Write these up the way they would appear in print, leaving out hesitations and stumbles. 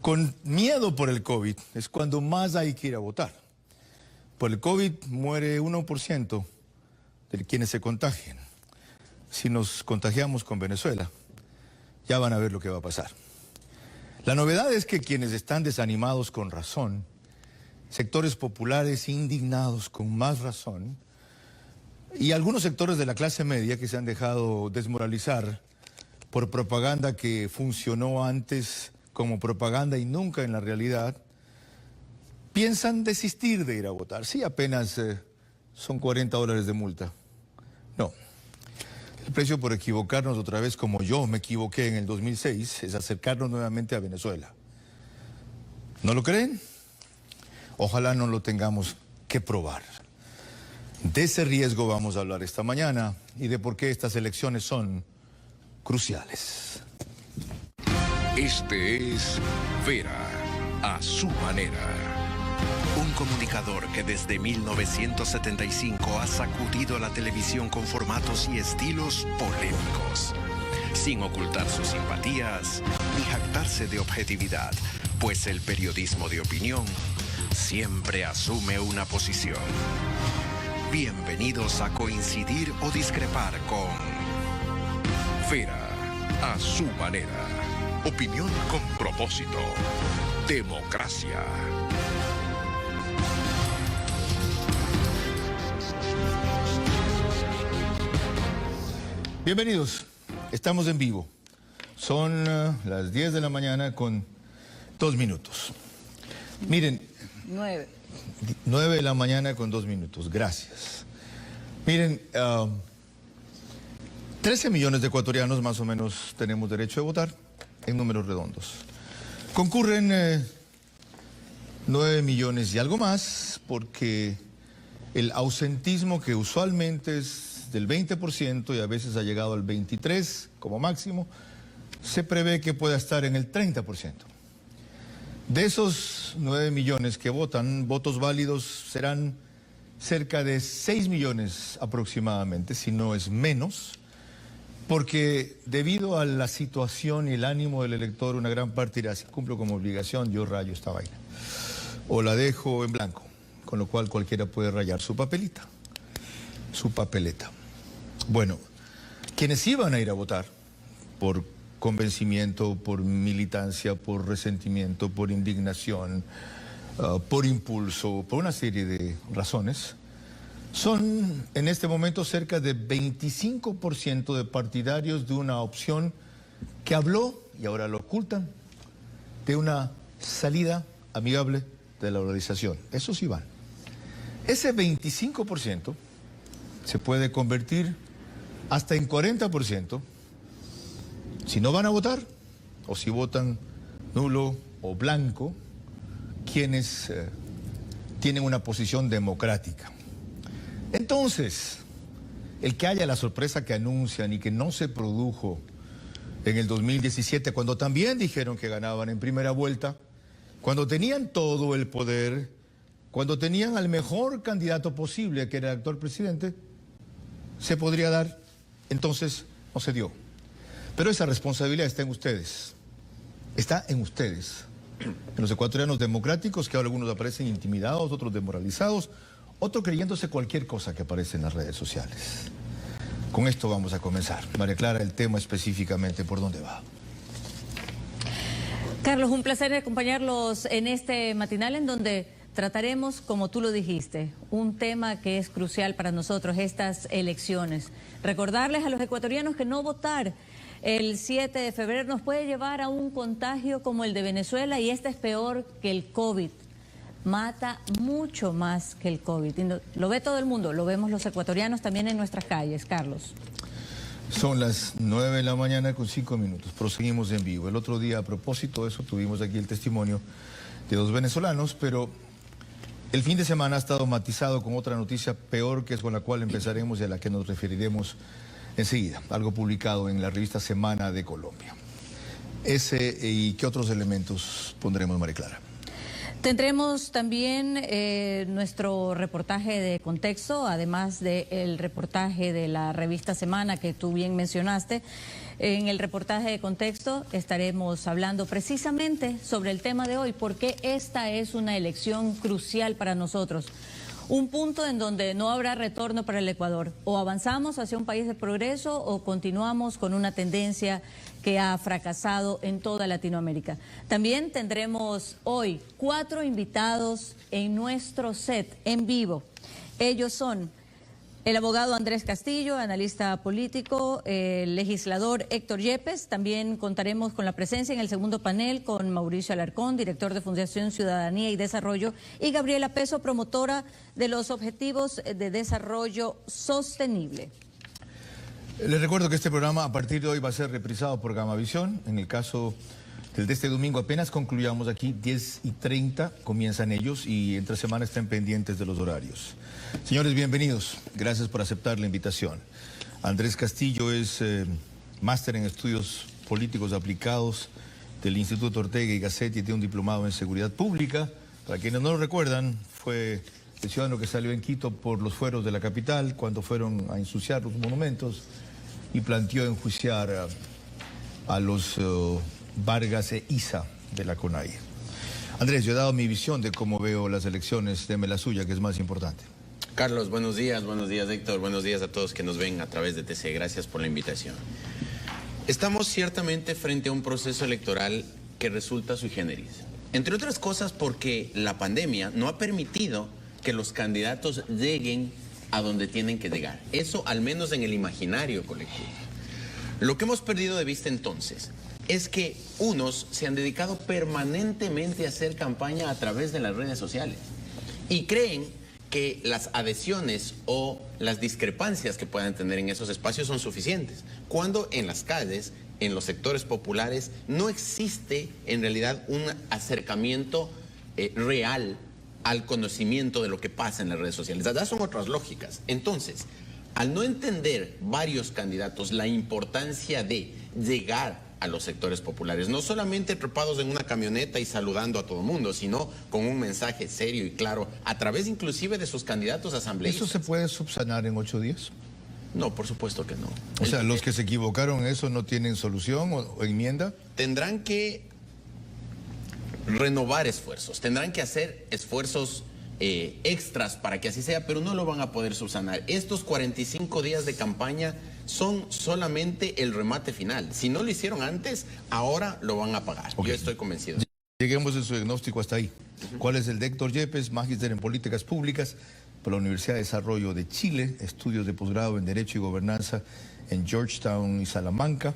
Con miedo por el COVID es cuando más hay que ir a votar. Por el COVID muere 1% de quienes se contagian. Si nos contagiamos con Venezuela, ya van a ver lo que va a pasar. La novedad es que quienes están desanimados con razón, sectores populares indignados con más razón, y algunos sectores de la clase media que se han dejado desmoralizar por propaganda que funcionó antes como propaganda y nunca en la realidad, piensan desistir de ir a votar. Sí, apenas son $40 de multa. No. El precio por equivocarnos otra vez, como yo me equivoqué en el 2006, es acercarnos nuevamente a Venezuela. ¿No lo creen? Ojalá no lo tengamos que probar. De ese riesgo vamos a hablar esta mañana y de por qué estas elecciones son cruciales. Este es Vera, a su manera. Un comunicador que desde 1975 ha sacudido la televisión con formatos y estilos polémicos, sin ocultar sus simpatías ni jactarse de objetividad, pues el periodismo de opinión siempre asume una posición. Bienvenidos a coincidir o discrepar con Vera, a su manera. Opinión con propósito. Democracia. Bienvenidos, estamos en vivo. Son las 10 de la mañana con 2 minutos. Miren. 9 de la mañana con 2 minutos, gracias. Miren, 13 millones de ecuatorianos más o menos tenemos derecho de votar en números redondos. Concurren 9 millones y algo más porque el ausentismo, que usualmente es del 20% y a veces ha llegado al 23% como máximo, se prevé que pueda estar en el 30%. De esos 9 millones que votan, votos válidos serán cerca de 6 millones aproximadamente, si no es menos, porque debido a la situación y el ánimo del elector, una gran parte dirá: si cumplo como obligación, yo rayo esta vaina, o la dejo en blanco, con lo cual cualquiera puede rayar su papeleta. Bueno, quienes iban a ir a votar por convencimiento, por militancia, por resentimiento, por indignación, por impulso, por una serie de razones, son en este momento cerca de 25% de partidarios de una opción que habló, y ahora lo ocultan, de una salida amigable de la dolarización. Eso sí van. Ese 25% se puede convertir hasta en 40% si no van a votar, o si votan nulo o blanco, quienes tienen una posición democrática. Entonces, el que haya la sorpresa que anuncian y que no se produjo en el 2017, cuando también dijeron que ganaban en primera vuelta, cuando tenían todo el poder, cuando tenían al mejor candidato posible, que era el actual presidente, se podría dar, entonces no se dio. Pero esa responsabilidad está en ustedes, en los ecuatorianos democráticos, que ahora algunos aparecen intimidados, otros desmoralizados, otros creyéndose cualquier cosa que aparece en las redes sociales. Con esto vamos a comenzar. María Clara, el tema específicamente, ¿por dónde va? Carlos, un placer acompañarlos en este matinal en donde trataremos, como tú lo dijiste, un tema que es crucial para nosotros, estas elecciones. Recordarles a los ecuatorianos que no votar el 7 de febrero nos puede llevar a un contagio como el de Venezuela, y este es peor que el COVID. Mata mucho más que el COVID. Y lo ve todo el mundo, lo vemos los ecuatorianos también en nuestras calles, Carlos. Son las 9 de la mañana con 5 minutos. Proseguimos en vivo. El otro día, a propósito de eso, tuvimos aquí el testimonio de 2 venezolanos, pero el fin de semana ha estado matizado con otra noticia peor, que es con la cual empezaremos y a la que nos referiremos enseguida. Algo publicado en la revista Semana de Colombia. Ese y qué otros elementos pondremos, María Clara. Tendremos también nuestro reportaje de contexto, además del reportaje de la revista Semana que tú bien mencionaste. En el reportaje de contexto estaremos hablando precisamente sobre el tema de hoy, porque esta es una elección crucial para nosotros. Un punto en donde no habrá retorno para el Ecuador. O avanzamos hacia un país de progreso o continuamos con una tendencia que ha fracasado en toda Latinoamérica. También tendremos hoy 4 invitados en nuestro set en vivo. Ellos son el abogado Andrés Castillo, analista político, el legislador Héctor Yepes. También contaremos con la presencia en el segundo panel con Mauricio Alarcón, director de Fundación Ciudadanía y Desarrollo, y Gabriela Peso, promotora de los Objetivos de Desarrollo Sostenible. Les recuerdo que este programa a partir de hoy va a ser reprisado por Gamavisión. En el caso del de este domingo apenas concluyamos aquí, 10:30 comienzan ellos y entre semana estén pendientes de los horarios. Señores, bienvenidos. Gracias por aceptar la invitación. Andrés Castillo es máster en estudios políticos aplicados del Instituto Ortega y Gasset y tiene un diplomado en seguridad pública. Para quienes no lo recuerdan, fue el ciudadano que salió en Quito por los fueros de la capital cuando fueron a ensuciar los monumentos y planteó enjuiciar a los Vargas e Isa de la CONAIE. Andrés, yo he dado mi visión de cómo veo las elecciones, deme la suya, que es más importante. Carlos, buenos días Héctor, buenos días a todos que nos ven a través de TC, gracias por la invitación. Estamos ciertamente frente a un proceso electoral que resulta sui generis, entre otras cosas porque la pandemia no ha permitido que los candidatos lleguen a donde tienen que llegar, eso al menos en el imaginario colectivo. Lo que hemos perdido de vista entonces es que unos se han dedicado permanentemente a hacer campaña a través de las redes sociales y creen que las adhesiones o las discrepancias que puedan tener en esos espacios son suficientes, cuando en las calles, en los sectores populares, no existe en realidad un acercamiento real al conocimiento de lo que pasa en las redes sociales. Allá son otras lógicas. Entonces, al no entender varios candidatos la importancia de llegar a los sectores populares, no solamente trepados en una camioneta y saludando a todo el mundo, sino con un mensaje serio y claro, a través inclusive de sus candidatos asambleístas. ¿Eso se puede subsanar en 8 días? No, por supuesto que no. O sea, los que se equivocaron en eso no tienen solución o enmienda. Tendrán que renovar esfuerzos, tendrán que hacer esfuerzos extras para que así sea, pero no lo van a poder subsanar. Estos 45 días de campaña son solamente el remate final. Si no lo hicieron antes, ahora lo van a pagar. Okay. Yo estoy convencido. Lleguemos en su diagnóstico hasta ahí. ¿Cuál es el de Héctor Yepes, magíster en políticas públicas por la Universidad de Desarrollo de Chile, estudios de posgrado en Derecho y Gobernanza en Georgetown y Salamanca,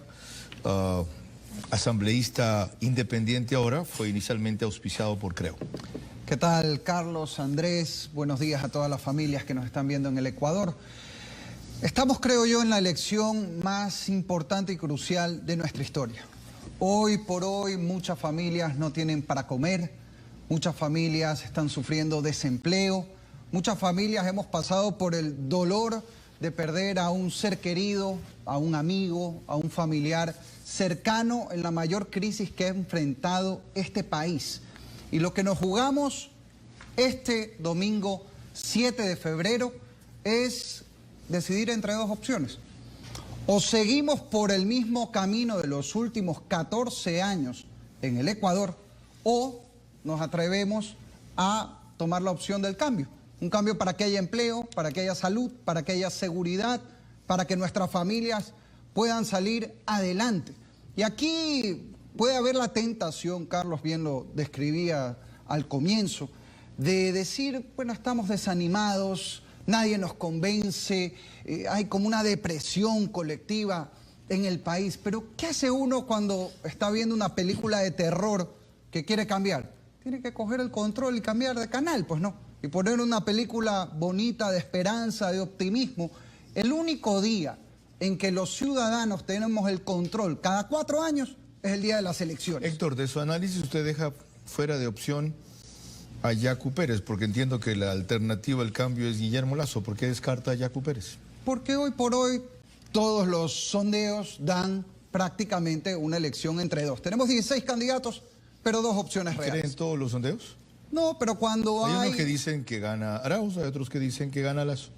asambleísta independiente ahora, fue inicialmente auspiciado por Creo? ¿Qué tal, Carlos, Andrés? Buenos días a todas las familias que nos están viendo en el Ecuador. Estamos, creo yo, en la elección más importante y crucial de nuestra historia. Hoy por hoy muchas familias no tienen para comer, muchas familias están sufriendo desempleo, muchas familias hemos pasado por el dolor de perder a un ser querido, a un amigo, a un familiar cercano en la mayor crisis que ha enfrentado este país. Y lo que nos jugamos este domingo 7 de febrero es decidir entre dos opciones. O seguimos por el mismo camino de los últimos 14 años en el Ecuador, o nos atrevemos a tomar la opción del cambio. Un cambio para que haya empleo, para que haya salud, para que haya seguridad, para que nuestras familias puedan salir adelante. Y aquí puede haber la tentación, Carlos bien lo describía al comienzo, de decir, bueno, estamos desanimados, nadie nos convence, hay como una depresión colectiva en el país. Pero ¿qué hace uno cuando está viendo una película de terror que quiere cambiar? Tiene que coger el control y cambiar de canal, pues no. Y poner una película bonita de esperanza, de optimismo. El único día en que los ciudadanos tenemos el control cada 4 años es el día de las elecciones. Héctor, de su análisis usted deja fuera de opción a Yacu Pérez, porque entiendo que la alternativa al cambio es Guillermo Lasso. ¿Por qué descarta a Yacu Pérez? Porque hoy por hoy todos los sondeos dan prácticamente una elección entre dos. Tenemos 16 candidatos, pero 2 opciones reales. ¿Creen todos los sondeos? No, pero cuando hay unos que dicen que gana Arauz, hay otros que dicen que gana Lasso.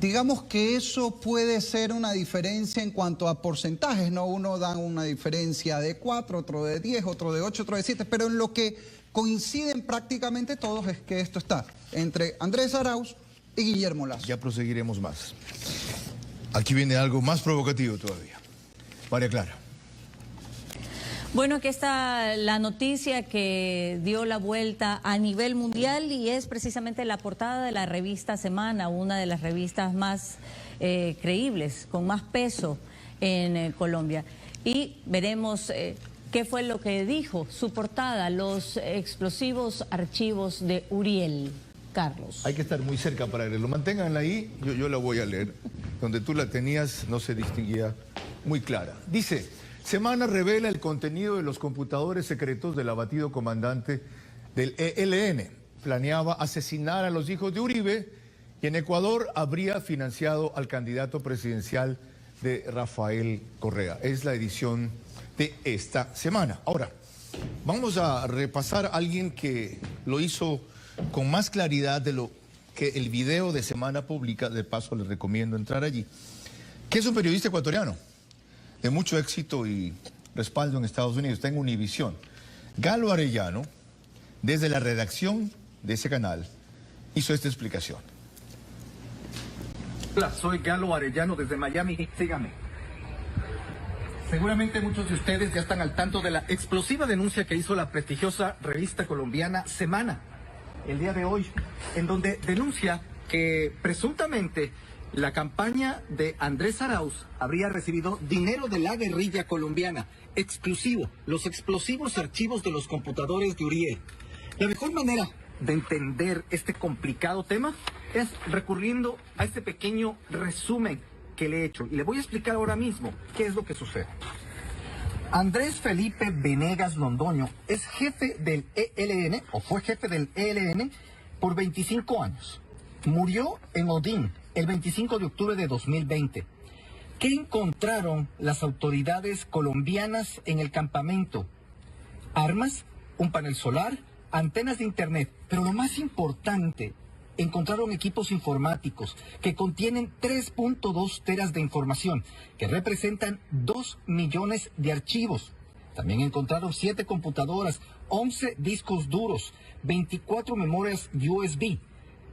Digamos que eso puede ser una diferencia en cuanto a porcentajes, ¿no? Uno da una diferencia de 4, otro de 10, otro de 8, otro de 7, pero en lo que coinciden prácticamente todos es que esto está entre Andrés Arauz y Guillermo Lazo. Ya proseguiremos más. Aquí viene algo más provocativo todavía. María Clara. Bueno, aquí está la noticia que dio la vuelta a nivel mundial y es precisamente la portada de la revista Semana, una de las revistas más creíbles, con más peso en Colombia. Y veremos qué fue lo que dijo su portada, los explosivos archivos de Uriel. Carlos. Hay que estar muy cerca para leerlo. Manténganla ahí, yo la voy a leer. Donde tú la tenías no se distinguía muy clara. Dice: Semana revela el contenido de los computadores secretos del abatido comandante del ELN. Planeaba asesinar a los hijos de Uribe y en Ecuador habría financiado al candidato presidencial de Rafael Correa. Es la edición de esta semana. Ahora, vamos a repasar a alguien que lo hizo con más claridad de lo que el video de Semana publica. De paso, les recomiendo entrar allí, que es un periodista ecuatoriano de mucho éxito y respaldo en Estados Unidos, está en Univisión. Galo Arellano, desde la redacción de ese canal, hizo esta explicación. Hola, soy Galo Arellano desde Miami, sígame. Seguramente muchos de ustedes ya están al tanto de la explosiva denuncia que hizo la prestigiosa revista colombiana Semana el día de hoy, en donde denuncia que presuntamente la campaña de Andrés Arauz habría recibido dinero de la guerrilla colombiana, exclusivo, los explosivos archivos de los computadores de Uriel. La mejor manera de entender este complicado tema es recurriendo a este pequeño resumen que le he hecho. Y le voy a explicar ahora mismo qué es lo que sucede. Andrés Felipe Venegas Londoño es jefe del ELN, o fue jefe del ELN, por 25 años. Murió en Odín el 25 de octubre de 2020. ¿Qué encontraron las autoridades colombianas en el campamento? Armas, un panel solar, antenas de internet, pero lo más importante, encontraron equipos informáticos que contienen 3.2 teras de información, que representan 2 millones de archivos. También encontraron 7 computadoras, 11 discos duros, 24 memorias USB,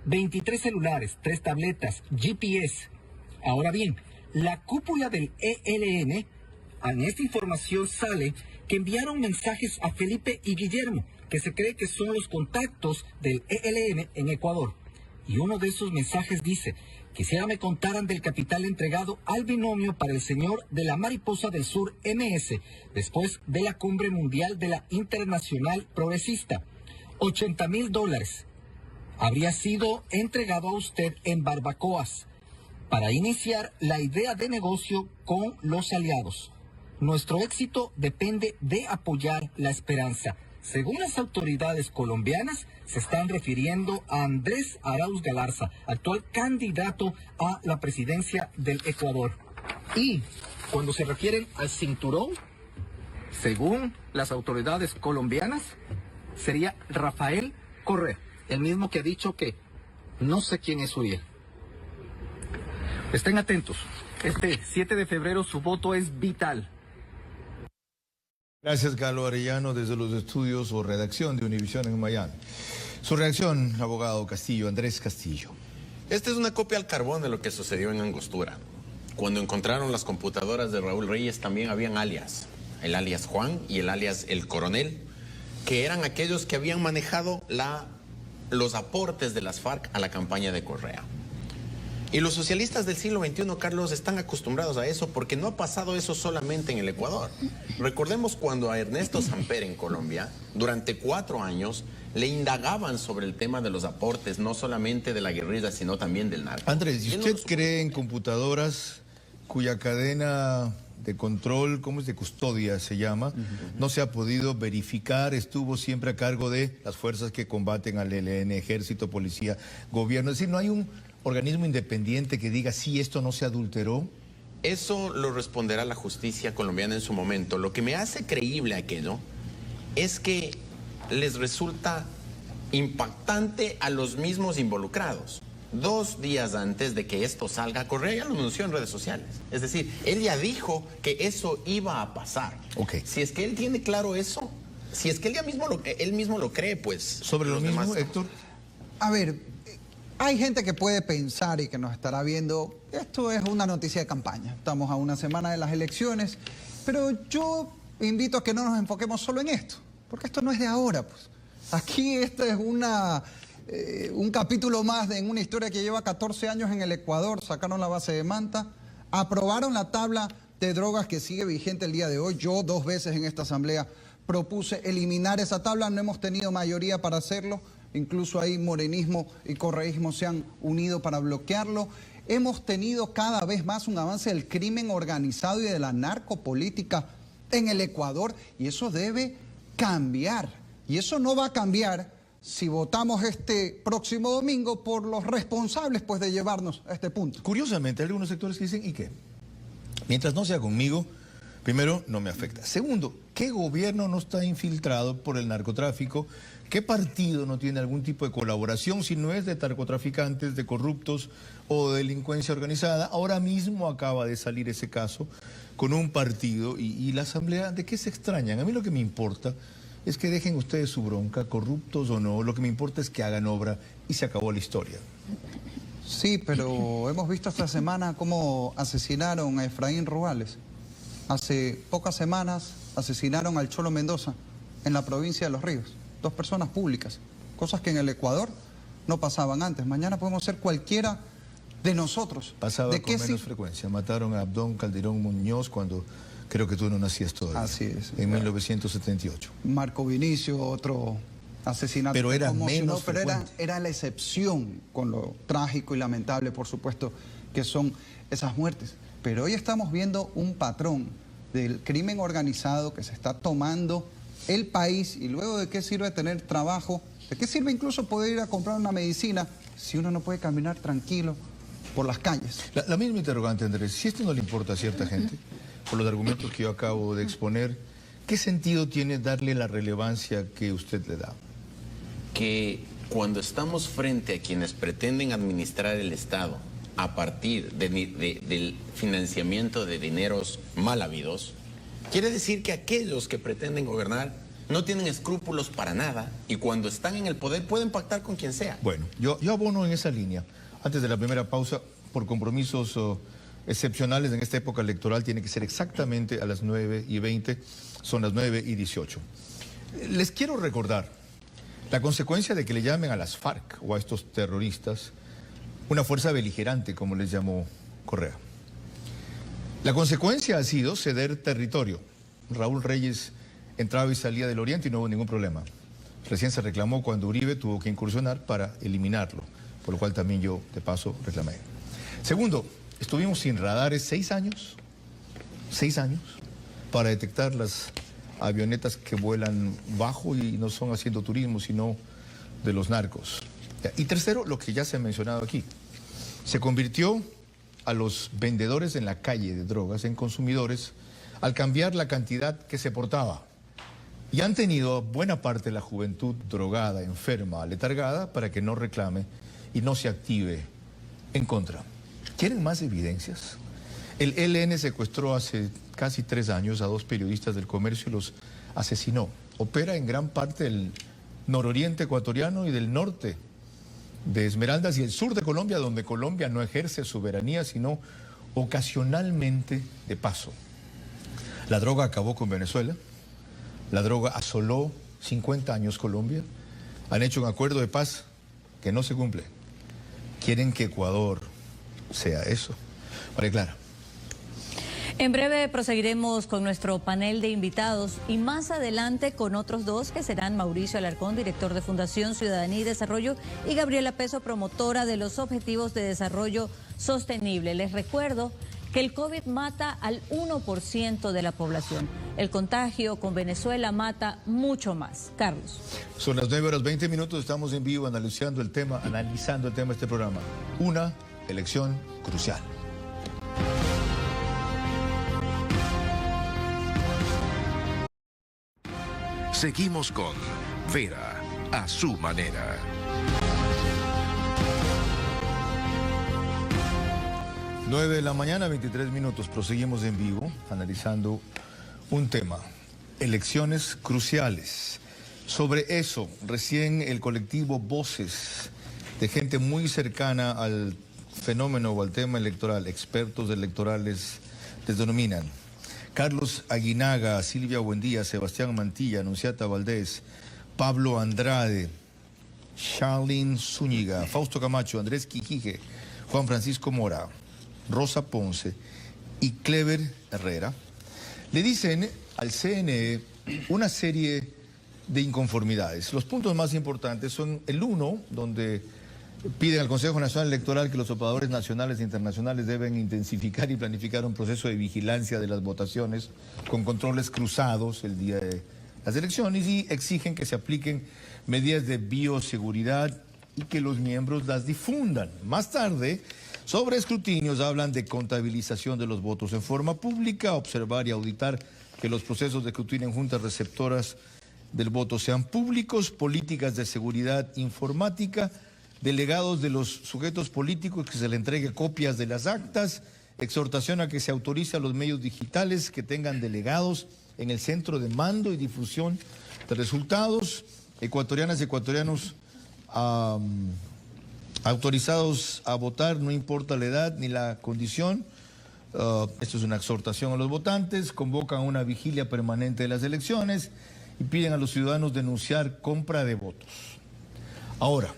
23 celulares, 3 tabletas, GPS. Ahora bien, la cúpula del ELN, en esta información sale que enviaron mensajes a Felipe y Guillermo, que se cree que son los contactos del ELN en Ecuador. Y uno de esos mensajes dice: quisiera me contaran del capital entregado al binomio para el señor de la Mariposa del Sur MS, después de la cumbre mundial de la Internacional Progresista. $80,000 habría sido entregado a usted en barbacoas para iniciar la idea de negocio con los aliados. Nuestro éxito depende de apoyar la esperanza. Según las autoridades colombianas, se están refiriendo a Andrés Arauz Galarza, actual candidato a la presidencia del Ecuador. Y cuando se refieren al cinturón, según las autoridades colombianas, sería Rafael Correa, el mismo que ha dicho que no sé quién es Uriel. Estén atentos, este 7 de febrero su voto es vital. Gracias, Galo Arellano, desde los estudios o redacción de Univisión en Miami. Su reacción, abogado Castillo, Andrés Castillo. Esta es una copia al carbón de lo que sucedió en Angostura. Cuando encontraron las computadoras de Raúl Reyes también habían alias. El alias Juan y el alias El Coronel, que eran aquellos que habían manejado los aportes de las FARC a la campaña de Correa. Y los socialistas del siglo XXI, Carlos, están acostumbrados a eso porque no ha pasado eso solamente en el Ecuador. Recordemos cuando a Ernesto Samper en Colombia, durante 4 años, le indagaban sobre el tema de los aportes, no solamente de la guerrilla, sino también del narco. Andrés, ¿y usted cree en computadoras cuya cadena de control, ¿cómo es? De custodia se llama, no se ha podido verificar, estuvo siempre a cargo de las fuerzas que combaten al ELN, ejército, policía, gobierno? Es decir, no hay un organismo independiente que diga si esto no se adulteró. Eso lo responderá la justicia colombiana en su momento. Lo que me hace creíble aquello es que les resulta impactante a los mismos involucrados. 2 días antes de que esto salga, Correa ya lo anunció en redes sociales. Es decir, él ya dijo que eso iba a pasar. Ok. Si es que él tiene claro eso, si es que él mismo lo cree, pues... Sobre lo los mismo, demás- Héctor. A ver, hay gente que puede pensar y que nos estará viendo, esto es una noticia de campaña. Estamos a una semana de las elecciones, pero yo invito a que no nos enfoquemos solo en esto, porque esto no es de ahora, pues. Aquí este es un capítulo más en una historia que lleva 14 años en el Ecuador. Sacaron la base de Manta, aprobaron la tabla de drogas que sigue vigente el día de hoy. Yo 2 veces en esta asamblea propuse eliminar esa tabla, no hemos tenido mayoría para hacerlo, incluso ahí morenismo y correísmo se han unido para bloquearlo. Hemos tenido cada vez más un avance del crimen organizado y de la narcopolítica en el Ecuador, y eso debe cambiar. Y eso no va a cambiar si votamos este próximo domingo por los responsables, pues, de llevarnos a este punto. Curiosamente, hay algunos sectores que dicen, ¿y qué? Mientras no sea conmigo, primero, no me afecta. Segundo, ¿qué gobierno no está infiltrado por el narcotráfico? ¿Qué partido no tiene algún tipo de colaboración si no es de narcotraficantes, de corruptos o de delincuencia organizada? Ahora mismo acaba de salir ese caso con un partido y la asamblea, ¿de qué se extrañan? A mí lo que me importa es que dejen ustedes su bronca, corruptos o no, lo que me importa es que hagan obra y se acabó la historia. Sí, pero hemos visto esta semana cómo asesinaron a Efraín Ruales. Hace pocas semanas asesinaron al Cholo Mendoza en la provincia de Los Ríos. 2 personas públicas, cosas que en el Ecuador no pasaban antes. Mañana podemos ser cualquiera de nosotros. Pasaba ¿De con qué menos frecuencia. Mataron a Abdón Calderón Muñoz cuando creo que tú no nacías todavía. Así es. En 1978. Marco Vinicio, otro asesinato. Pero que era conmocionó, menos pero frecuente. era la excepción, con lo trágico y lamentable, por supuesto, que son esas muertes. Pero hoy estamos viendo un patrón del crimen organizado que se está tomando el país, y luego de qué sirve tener trabajo, de qué sirve incluso poder ir a comprar una medicina si uno no puede caminar tranquilo por las calles. La misma interrogante, Andrés, si esto no le importa a cierta gente, por los argumentos que yo acabo de exponer, ¿qué sentido tiene darle la relevancia que usted le da? Que cuando estamos frente a quienes pretenden administrar el Estado a partir del financiamiento de dineros mal habidos, quiere decir que aquellos que pretenden gobernar no tienen escrúpulos para nada y cuando están en el poder pueden pactar con quien sea. Bueno, yo abono en esa línea. Antes de la primera pausa, por compromisos excepcionales en esta época electoral, tiene que ser exactamente a las 9:20, son las 9:18. Les quiero recordar la consecuencia de que le llamen a las FARC o a estos terroristas una fuerza beligerante, como les llamó Correa. La consecuencia ha sido ceder territorio. Raúl Reyes entraba y salía del oriente y no hubo ningún problema. Recién se reclamó cuando Uribe tuvo que incursionar para eliminarlo, por lo cual también yo, de paso, reclamé. Segundo, estuvimos sin radares 6 años, para detectar las avionetas que vuelan bajo y no son haciendo turismo, sino de los narcos. Y tercero, lo que ya se ha mencionado aquí, se convirtió a los vendedores en la calle de drogas en consumidores al cambiar la cantidad que se portaba. Y han tenido buena parte de la juventud drogada, enferma, letargada, para que no reclame y no se active en contra. ¿Quieren más evidencias? El ELN secuestró hace casi 3 años a 2 periodistas del comercio y los asesinó. Opera en gran parte del nororiente ecuatoriano y del norte de Esmeraldas y el sur de Colombia, donde Colombia no ejerce soberanía, sino ocasionalmente de paso. La droga acabó con Venezuela, la droga asoló 50 años Colombia, han hecho un acuerdo de paz que no se cumple. Quieren que Ecuador sea eso. María Clara. En breve proseguiremos con nuestro panel de invitados y más adelante con otros 2 que serán Mauricio Alarcón, director de Fundación Ciudadanía y Desarrollo, y Gabriela Peso, promotora de los Objetivos de Desarrollo Sostenible. Les recuerdo que el COVID mata al 1% de la población. El contagio con Venezuela mata mucho más. Carlos. Son las 9:20, estamos en vivo analizando el tema de este programa. Una elección crucial. Seguimos con Vera a su manera. 9 de la mañana, 23 minutos. Proseguimos en vivo analizando un tema, elecciones cruciales. Sobre eso, recién el colectivo Voces, de gente muy cercana al fenómeno o al tema electoral, expertos electorales, les denominan. Carlos Aguinaga, Silvia Buendía, Sebastián Mantilla, Anunciata Valdés, Pablo Andrade, Charlene Zúñiga, Fausto Camacho, Andrés Quijique, Juan Francisco Mora, Rosa Ponce y Clever Herrera, le dicen al CNE una serie de inconformidades. Los puntos más importantes son el 1, donde piden al Consejo Nacional Electoral que los operadores nacionales e internacionales deben intensificar y planificar un proceso de vigilancia de las votaciones con controles cruzados el día de las elecciones y exigen que se apliquen medidas de bioseguridad y que los miembros las difundan. Más tarde, sobre escrutinios hablan de contabilización de los votos en forma pública, observar y auditar que los procesos de escrutinio en juntas receptoras del voto sean públicos, políticas de seguridad informática, delegados de los sujetos políticos que se le entregue copias de las actas, exhortación a que se autorice a los medios digitales que tengan delegados en el centro de mando y difusión de resultados, ecuatorianas y ecuatorianos autorizados a votar, no importa la edad ni la condición. Esto es una exhortación a los votantes, convocan una vigilia permanente de las elecciones y piden a los ciudadanos denunciar compra de votos. Ahora,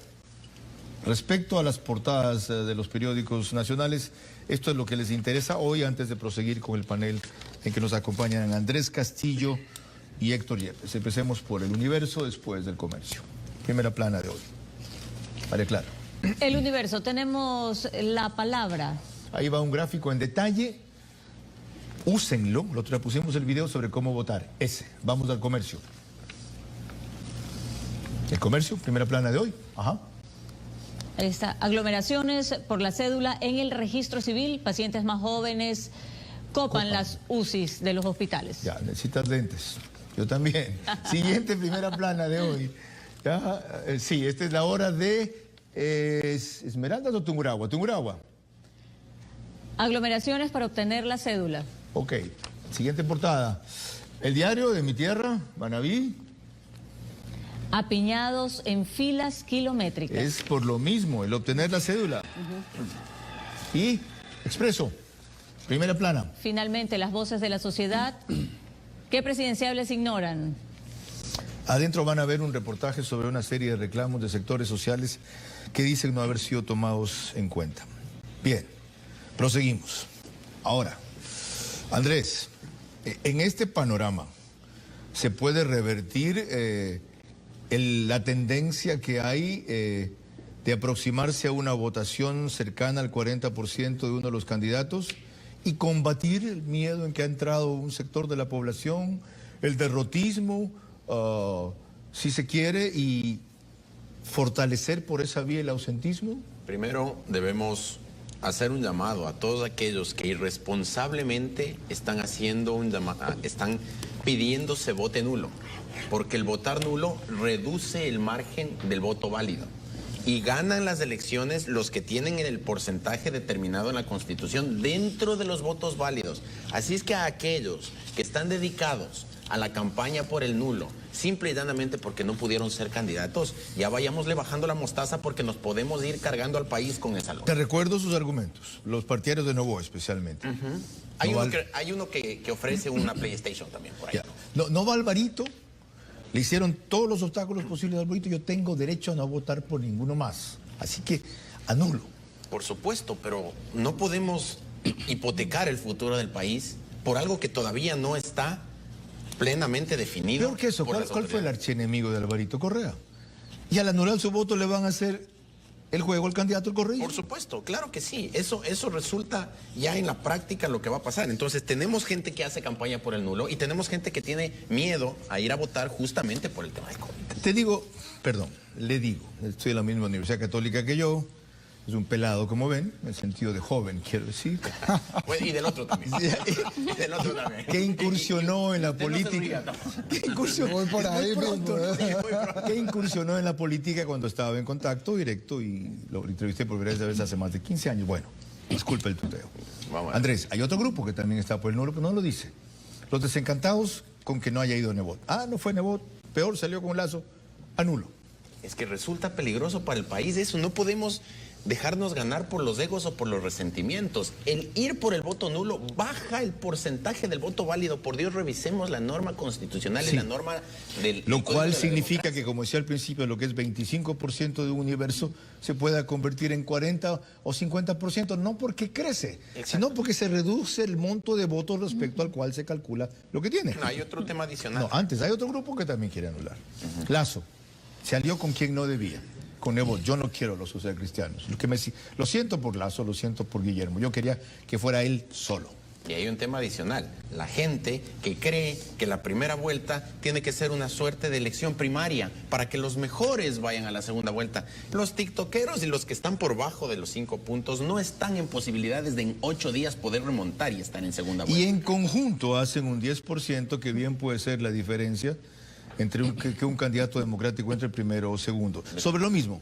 respecto a las portadas de los periódicos nacionales, esto es lo que les interesa hoy antes de proseguir con el panel en que nos acompañan Andrés Castillo y Héctor Yepes. Empecemos por El Universo, después del Comercio. Primera plana de hoy. María Clara. El Universo, tenemos la palabra. Ahí va un gráfico en detalle. Úsenlo. El otro día pusimos el video sobre cómo votar. Ese. Vamos al Comercio. El Comercio, primera plana de hoy. Ajá. Ahí está. Aglomeraciones por la cédula en el registro civil. Pacientes más jóvenes copan las UCIs de los hospitales. Ya, necesitas lentes. Yo también. Siguiente primera plana de hoy. Ya, sí, esta es la hora de Esmeraldas o Tungurahua. Tungurahua. Aglomeraciones para obtener la cédula. Ok. Siguiente portada. El diario de mi tierra, Manabí. Apiñados en filas kilométricas. Es por lo mismo, el obtener la cédula. Y Expreso, primera plana. Finalmente, las voces de la sociedad. ¿Qué presidenciables ignoran? Adentro van a ver un reportaje sobre una serie de reclamos de sectores sociales que dicen no haber sido tomados en cuenta. Bien, proseguimos. Ahora, Andrés, en este panorama, ¿se puede revertir la tendencia que hay de aproximarse a una votación cercana al 40% de uno de los candidatos y combatir el miedo en que ha entrado un sector de la población, el derrotismo, si se quiere, y fortalecer por esa vía el ausentismo? Primero debemos hacer un llamado a todos aquellos que irresponsablemente están haciendo están pidiendo se vote nulo, porque el votar nulo reduce el margen del voto válido y ganan las elecciones los que tienen el porcentaje determinado en la Constitución dentro de los votos válidos. Así es que a aquellos que están dedicados a la campaña por el nulo, simple y llanamente porque no pudieron ser candidatos, ya vayámosle bajando la mostaza porque nos podemos ir cargando al país con esa lógica. Te recuerdo sus argumentos, los partidarios de Novoa especialmente. Hay uno que ofrece una PlayStation también por ahí. No va Alvarito, le hicieron todos los obstáculos posibles a Alvarito, yo tengo derecho a no votar por ninguno más, así que anulo. Por supuesto, pero no podemos hipotecar el futuro del país por algo que todavía no está plenamente definido. Peor que eso, ¿cuál fue el archienemigo de Alvarito? Correa. Y al anular su voto le van a hacer el juego al candidato al correísmo. Por supuesto, claro que sí. Eso resulta ya en la práctica lo que va a pasar. Entonces tenemos gente que hace campaña por el nulo y tenemos gente que tiene miedo a ir a votar justamente por el tema del COVID. Te digo, perdón, le digo, estoy en la misma Universidad Católica que yo, es un pelado, como ven, en el sentido de joven, quiero decir. Pues, y del otro también. Y del otro también. Que incursionó en la política. Que incursionó en la política cuando estaba en contacto directo y lo entrevisté por primera vez hace más de 15 años. Bueno, Disculpe el tuteo. Vamos a ver. Andrés, hay otro grupo que también está por el nulo, pero no lo dice. Los desencantados con que no haya ido Nebot. Ah, no fue Nebot, peor, salió con Lazo, anulo. Es que resulta peligroso para el país eso. No podemos dejarnos ganar por los egos o por los resentimientos. El ir por el voto nulo baja el porcentaje del voto válido. Por Dios, revisemos la norma constitucional Sí. y la norma del... Lo del Código cual de la significa Democracia. que, como decía al principio, lo que es 25% de un universo se pueda convertir en 40 o 50%, no porque crece, Exacto. sino porque se reduce el monto de votos respecto al cual se calcula lo que tiene. No, hay otro tema adicional. No, antes hay otro grupo que también quiere anular. Lazo se alió con quien no debía, con Nebot. Yo no quiero los socialcristianos. Lo siento por Lazo, lo siento por Guillermo. Yo quería que fuera él solo. Y hay un tema adicional. La gente que cree que la primera vuelta tiene que ser una suerte de elección primaria para que los mejores vayan a la segunda vuelta. Los tiktokeros y los que están por bajo de los 5 puntos no están en posibilidades de en 8 días poder remontar y estar en segunda vuelta. Y en conjunto hacen un 10% que bien puede ser la diferencia entre que un candidato democrático entre primero o segundo. Sobre lo mismo,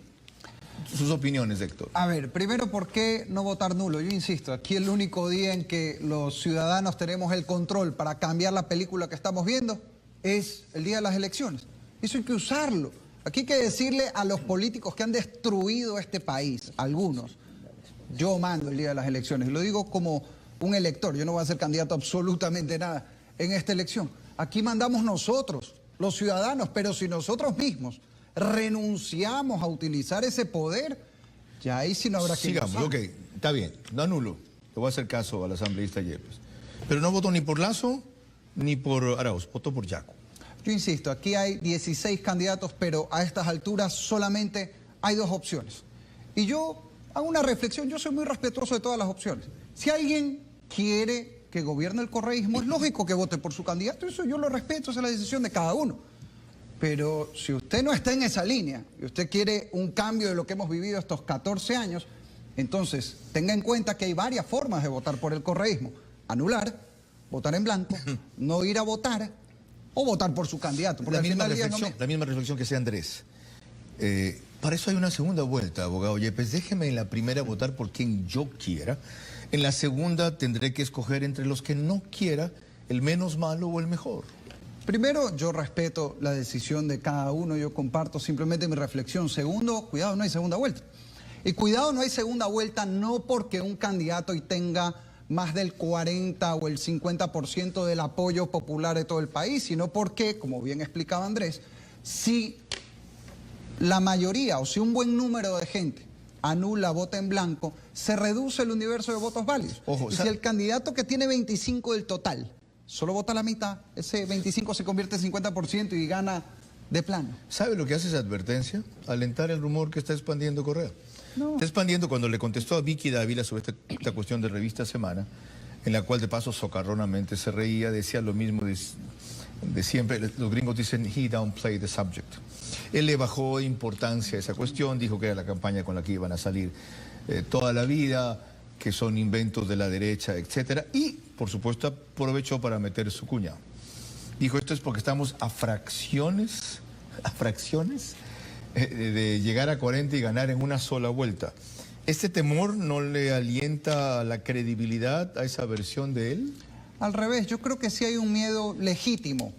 sus opiniones, Héctor. A ver, primero, ¿por qué no votar nulo? Yo insisto, aquí el único día en que los ciudadanos tenemos el control para cambiar la película que estamos viendo es el día de las elecciones. Eso hay que usarlo. Aquí hay que decirle a los políticos que han destruido este país, algunos, yo mando el día de las elecciones, y lo digo como un elector, yo no voy a ser candidato a absolutamente nada en esta elección. Aquí mandamos nosotros, los ciudadanos, pero si nosotros mismos renunciamos a utilizar ese poder, ya ahí sí no habrá que Sigamos, usar. ok, está bien, no anulo. Le voy a hacer caso al asambleísta Yepes. Pero no votó ni por Lazo ni por Arauz, votó por Yaco. Yo insisto, aquí hay 16 candidatos, pero a estas alturas solamente hay 2 opciones. Y yo hago una reflexión, yo soy muy respetuoso de todas las opciones. Si alguien quiere que gobierne el correísmo, es lógico que vote por su candidato, eso yo lo respeto, esa es la decisión de cada uno. Pero si usted no está en esa línea y usted quiere un cambio de lo que hemos vivido estos 14 años, entonces tenga en cuenta que hay varias formas de votar por el correísmo. Anular, votar en blanco, no ir a votar o votar por su candidato. Porque La al misma, final del día es lo reflexión, mismo. la misma reflexión que sea Andrés. Para eso hay una segunda vuelta, abogado Yepes. Déjeme en la primera votar por quien yo quiera. En la segunda tendré que escoger entre los que no quiera, el menos malo o el mejor. Primero, yo respeto la decisión de cada uno, yo comparto simplemente mi reflexión. Segundo, cuidado, no hay segunda vuelta. Y cuidado, no hay segunda vuelta no porque un candidato y tenga más del 40 o el 50% del apoyo popular de todo el país, sino porque, como bien explicaba Andrés, si la mayoría o si un buen número de gente anula, vota en blanco, se reduce el universo de votos válidos. Ojo, y si el candidato que tiene 25 del total solo vota la mitad, ese 25 se convierte en 50% y gana de plano. ¿Sabe lo que hace esa advertencia? Alentar el rumor que está expandiendo Correa. No. Está expandiendo cuando le contestó a Vicky Dávila sobre esta cuestión de Revista Semana, en la cual de paso socarronamente se reía, decía lo mismo de siempre. Los gringos dicen, he downplayed the subject. Él le bajó importancia a esa cuestión, dijo que era la campaña con la que iban a salir toda la vida, que son inventos de la derecha, etcétera, y por supuesto aprovechó para meter su cuña. Dijo, esto es porque estamos a fracciones de llegar a 40 y ganar en una sola vuelta. ¿Este temor no le alienta la credibilidad a esa versión de él? Al revés, yo creo que sí hay un miedo legítimo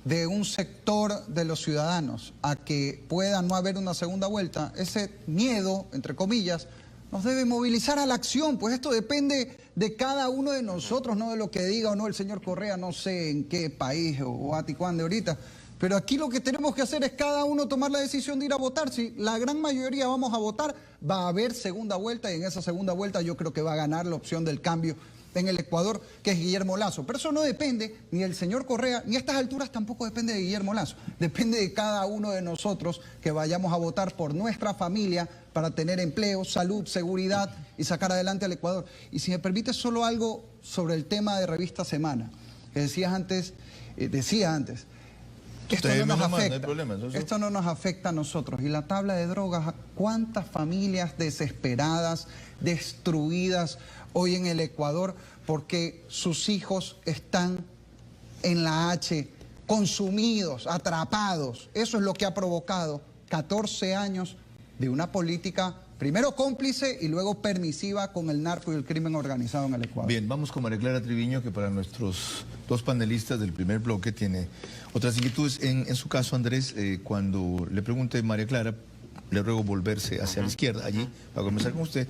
de un sector de los ciudadanos a que pueda no haber una segunda vuelta. Ese miedo, entre comillas, nos debe movilizar a la acción, pues esto depende de cada uno de nosotros, no de lo que diga o no el señor Correa, no sé en qué país o aticuán de ahorita. Pero aquí lo que tenemos que hacer es cada uno tomar la decisión de ir a votar. Si la gran mayoría vamos a votar, va a haber segunda vuelta y en esa segunda vuelta yo creo que va a ganar la opción del cambio en el Ecuador, que es Guillermo Lazo. Pero eso no depende ni del señor Correa, ni a estas alturas tampoco depende de Guillermo Lazo. Depende de cada uno de nosotros que vayamos a votar por nuestra familia para tener empleo, salud, seguridad y sacar adelante al Ecuador. Y si me permite solo algo sobre el tema de Revista Semana, que decía antes, esto no nos afecta. No hay problema, Esto no nos afecta a nosotros. Y la tabla de drogas, ¿cuántas familias desesperadas, destruidas hoy en el Ecuador porque sus hijos están en la H, consumidos, atrapados? Eso es lo que ha provocado 14 años de una política primero cómplice y luego permisiva con el narco y el crimen organizado en el Ecuador. Bien, vamos con María Clara Triviño, que para nuestros dos panelistas del primer bloque tiene otras inquietudes. En su caso, Andrés, cuando le pregunte María Clara, le ruego volverse hacia la izquierda, allí, para comenzar con usted.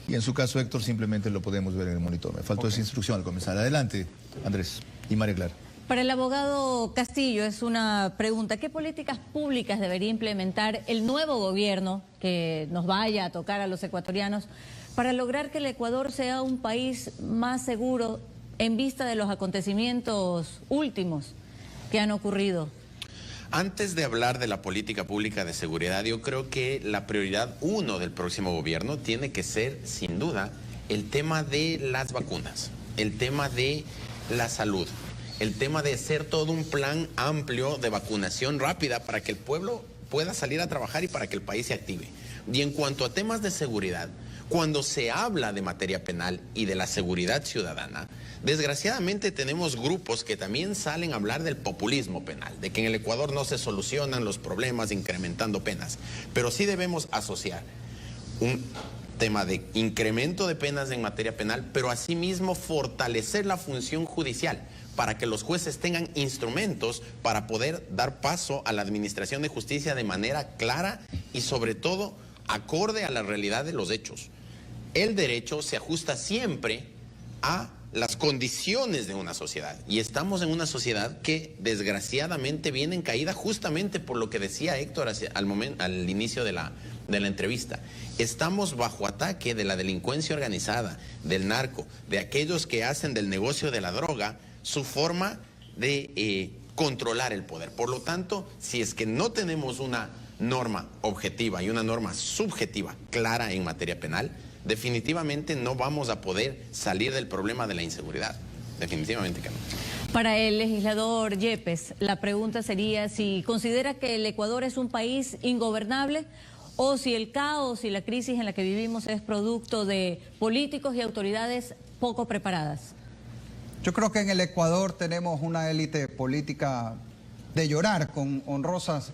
Y en su caso, Héctor, simplemente lo podemos ver en el monitor. Me faltó esa instrucción al comenzar. Adelante, Andrés y María Clara. Para el abogado Castillo es una pregunta: ¿qué políticas públicas debería implementar el nuevo gobierno que nos vaya a tocar a los ecuatorianos para lograr que el Ecuador sea un país más seguro en vista de los acontecimientos últimos que han ocurrido? Antes de hablar de la política pública de seguridad, yo creo que la prioridad uno del próximo gobierno tiene que ser, sin duda, el tema de las vacunas, el tema de la salud, el tema de hacer todo un plan amplio de vacunación rápida para que el pueblo pueda salir a trabajar y para que el país se active. Y en cuanto a temas de seguridad, cuando se habla de materia penal y de la seguridad ciudadana, desgraciadamente tenemos grupos que también salen a hablar del populismo penal, de que en el Ecuador no se solucionan los problemas incrementando penas, pero sí debemos asociar un tema de incremento de penas en materia penal, pero asimismo fortalecer la función judicial para que los jueces tengan instrumentos para poder dar paso a la administración de justicia de manera clara y sobre todo acorde a la realidad de los hechos. El derecho se ajusta siempre a las condiciones de una sociedad y estamos en una sociedad que desgraciadamente viene en caída justamente por lo que decía Héctor al inicio de la entrevista. Estamos bajo ataque de la delincuencia organizada, del narco, de aquellos que hacen del negocio de la droga su forma de controlar el poder. Por lo tanto, si es que no tenemos una norma objetiva y una norma subjetiva clara en materia penal, definitivamente no vamos a poder salir del problema de la inseguridad. Definitivamente que no. Para el legislador Yepes, la pregunta sería si considera que el Ecuador es un país ingobernable o si el caos y la crisis en la que vivimos es producto de políticos y autoridades poco preparadas. Yo creo que en el Ecuador tenemos una élite política de llorar, con honrosas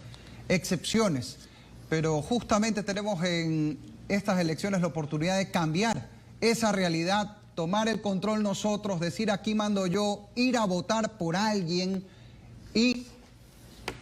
excepciones, pero justamente tenemos en estas elecciones la oportunidad de cambiar esa realidad, tomar el control nosotros, decir aquí mando yo, ir a votar por alguien y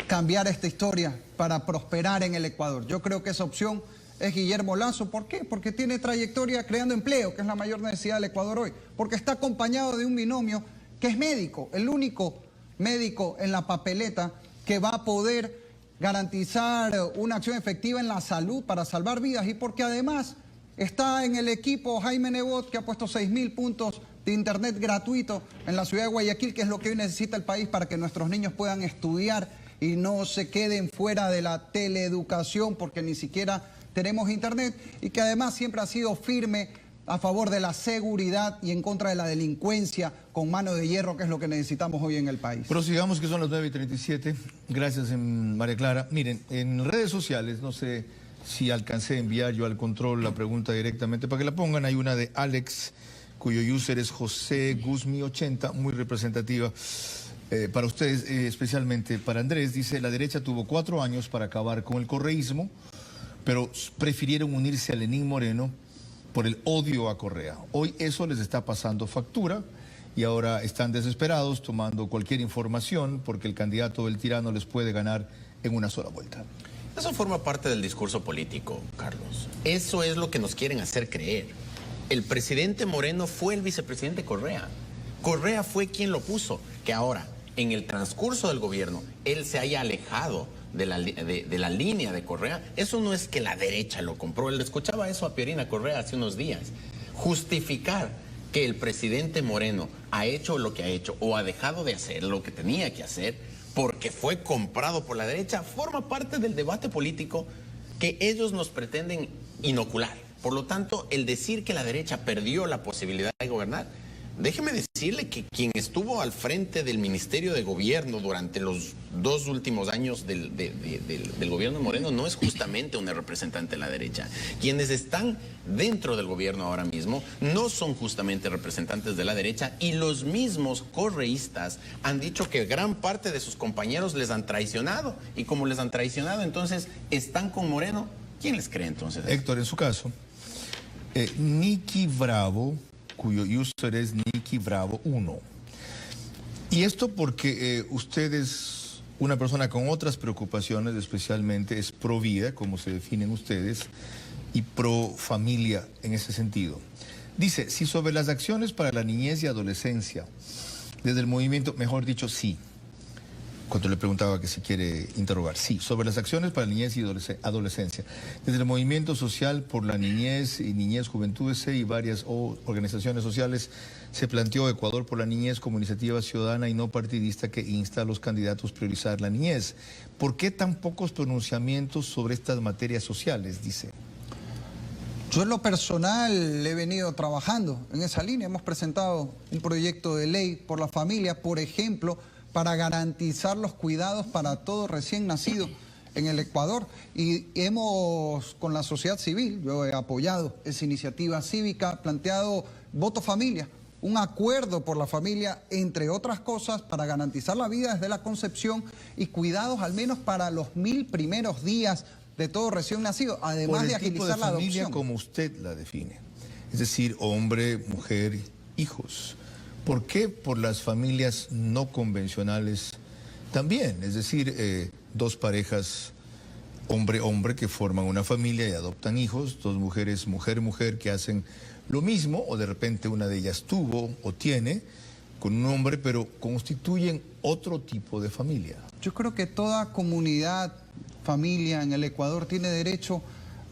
cambiar esta historia para prosperar en el Ecuador. Yo creo que esa opción es Guillermo Lasso. ¿Por qué? Porque tiene trayectoria creando empleo, que es la mayor necesidad del Ecuador hoy. Porque está acompañado de un binomio que es médico, el único médico en la papeleta que va a poder garantizar una acción efectiva en la salud para salvar vidas. Y porque además está en el equipo Jaime Nebot, que ha puesto 6.000 puntos de internet gratuito en la ciudad de Guayaquil, que es lo que hoy necesita el país para que nuestros niños puedan estudiar y no se queden fuera de la teleeducación porque ni siquiera tenemos internet, y que además siempre ha sido firme a favor de la seguridad y en contra de la delincuencia con mano de hierro, que es lo que necesitamos hoy en el país. Prosigamos, que son las 9:37. Gracias, María Clara. Miren, en redes sociales, no sé si alcancé a enviar yo al control la pregunta directamente para que la pongan. Hay una de Alex, cuyo user es José Guzmi 80, muy representativa. Para ustedes, especialmente para Andrés, dice: la derecha tuvo 4 años para acabar con el correísmo, pero prefirieron unirse a Lenín Moreno por el odio a Correa. Hoy eso les está pasando factura y ahora están desesperados tomando cualquier información porque el candidato del tirano les puede ganar en una sola vuelta. Eso forma parte del discurso político, Carlos. Eso es lo que nos quieren hacer creer. El presidente Moreno fue el vicepresidente Correa. Correa fue quien lo puso. Que ahora, en el transcurso del gobierno, él se haya alejado de la línea de Correa, eso no es que la derecha lo compró. Él escuchaba eso a Pierina Correa hace unos días. Justificar que el presidente Moreno ha hecho lo que ha hecho o ha dejado de hacer lo que tenía que hacer porque fue comprado por la derecha forma parte del debate político que ellos nos pretenden inocular. Por lo tanto, el decir que la derecha perdió la posibilidad de gobernar, déjeme decirle que quien estuvo al frente del Ministerio de Gobierno durante los 2 últimos años del gobierno Moreno no es justamente una representante de la derecha. Quienes están dentro del gobierno ahora mismo no son justamente representantes de la derecha, y los mismos correístas han dicho que gran parte de sus compañeros les han traicionado, y como les han traicionado, entonces están con Moreno ¿Quién les cree entonces? Héctor, en su caso, Nicky Bravo, cuyo user es Nicky Bravo 1. Y esto porque usted es una persona con otras preocupaciones, especialmente es pro vida, como se definen ustedes, y pro familia en ese sentido. Dice, si sobre las acciones para la niñez y adolescencia, desde el movimiento, mejor dicho, sí. Cuando le preguntaba que si quiere interrogar, sí, sobre las acciones para la niñez y adolescencia. Desde el Movimiento Social por la Niñez y Niñez Juventudes y varias organizaciones sociales se planteó Ecuador por la Niñez como iniciativa ciudadana y no partidista que insta a los candidatos a priorizar la niñez. ¿Por qué tan pocos pronunciamientos sobre estas materias sociales, dice? Yo en lo personal he venido trabajando en esa línea. Hemos presentado un proyecto de ley por la familia, por ejemplo, para garantizar los cuidados para todo recién nacido en el Ecuador. Y hemos, con la sociedad civil, yo he apoyado esa iniciativa cívica, planteado voto familia, un acuerdo por la familia, entre otras cosas, para garantizar la vida desde la concepción y cuidados al menos para los 1000 primeros días de todo recién nacido, además de agilizar la adopción. Por el tipo de familia como usted la define, es decir, hombre, mujer, hijos. ¿Por qué por las familias no convencionales también? Es decir, dos parejas, hombre-hombre, que forman una familia y adoptan hijos, dos mujeres, mujer-mujer, que hacen lo mismo, o de repente una de ellas tuvo o tiene con un hombre, pero constituyen otro tipo de familia. Yo creo que toda comunidad, familia en el Ecuador tiene derecho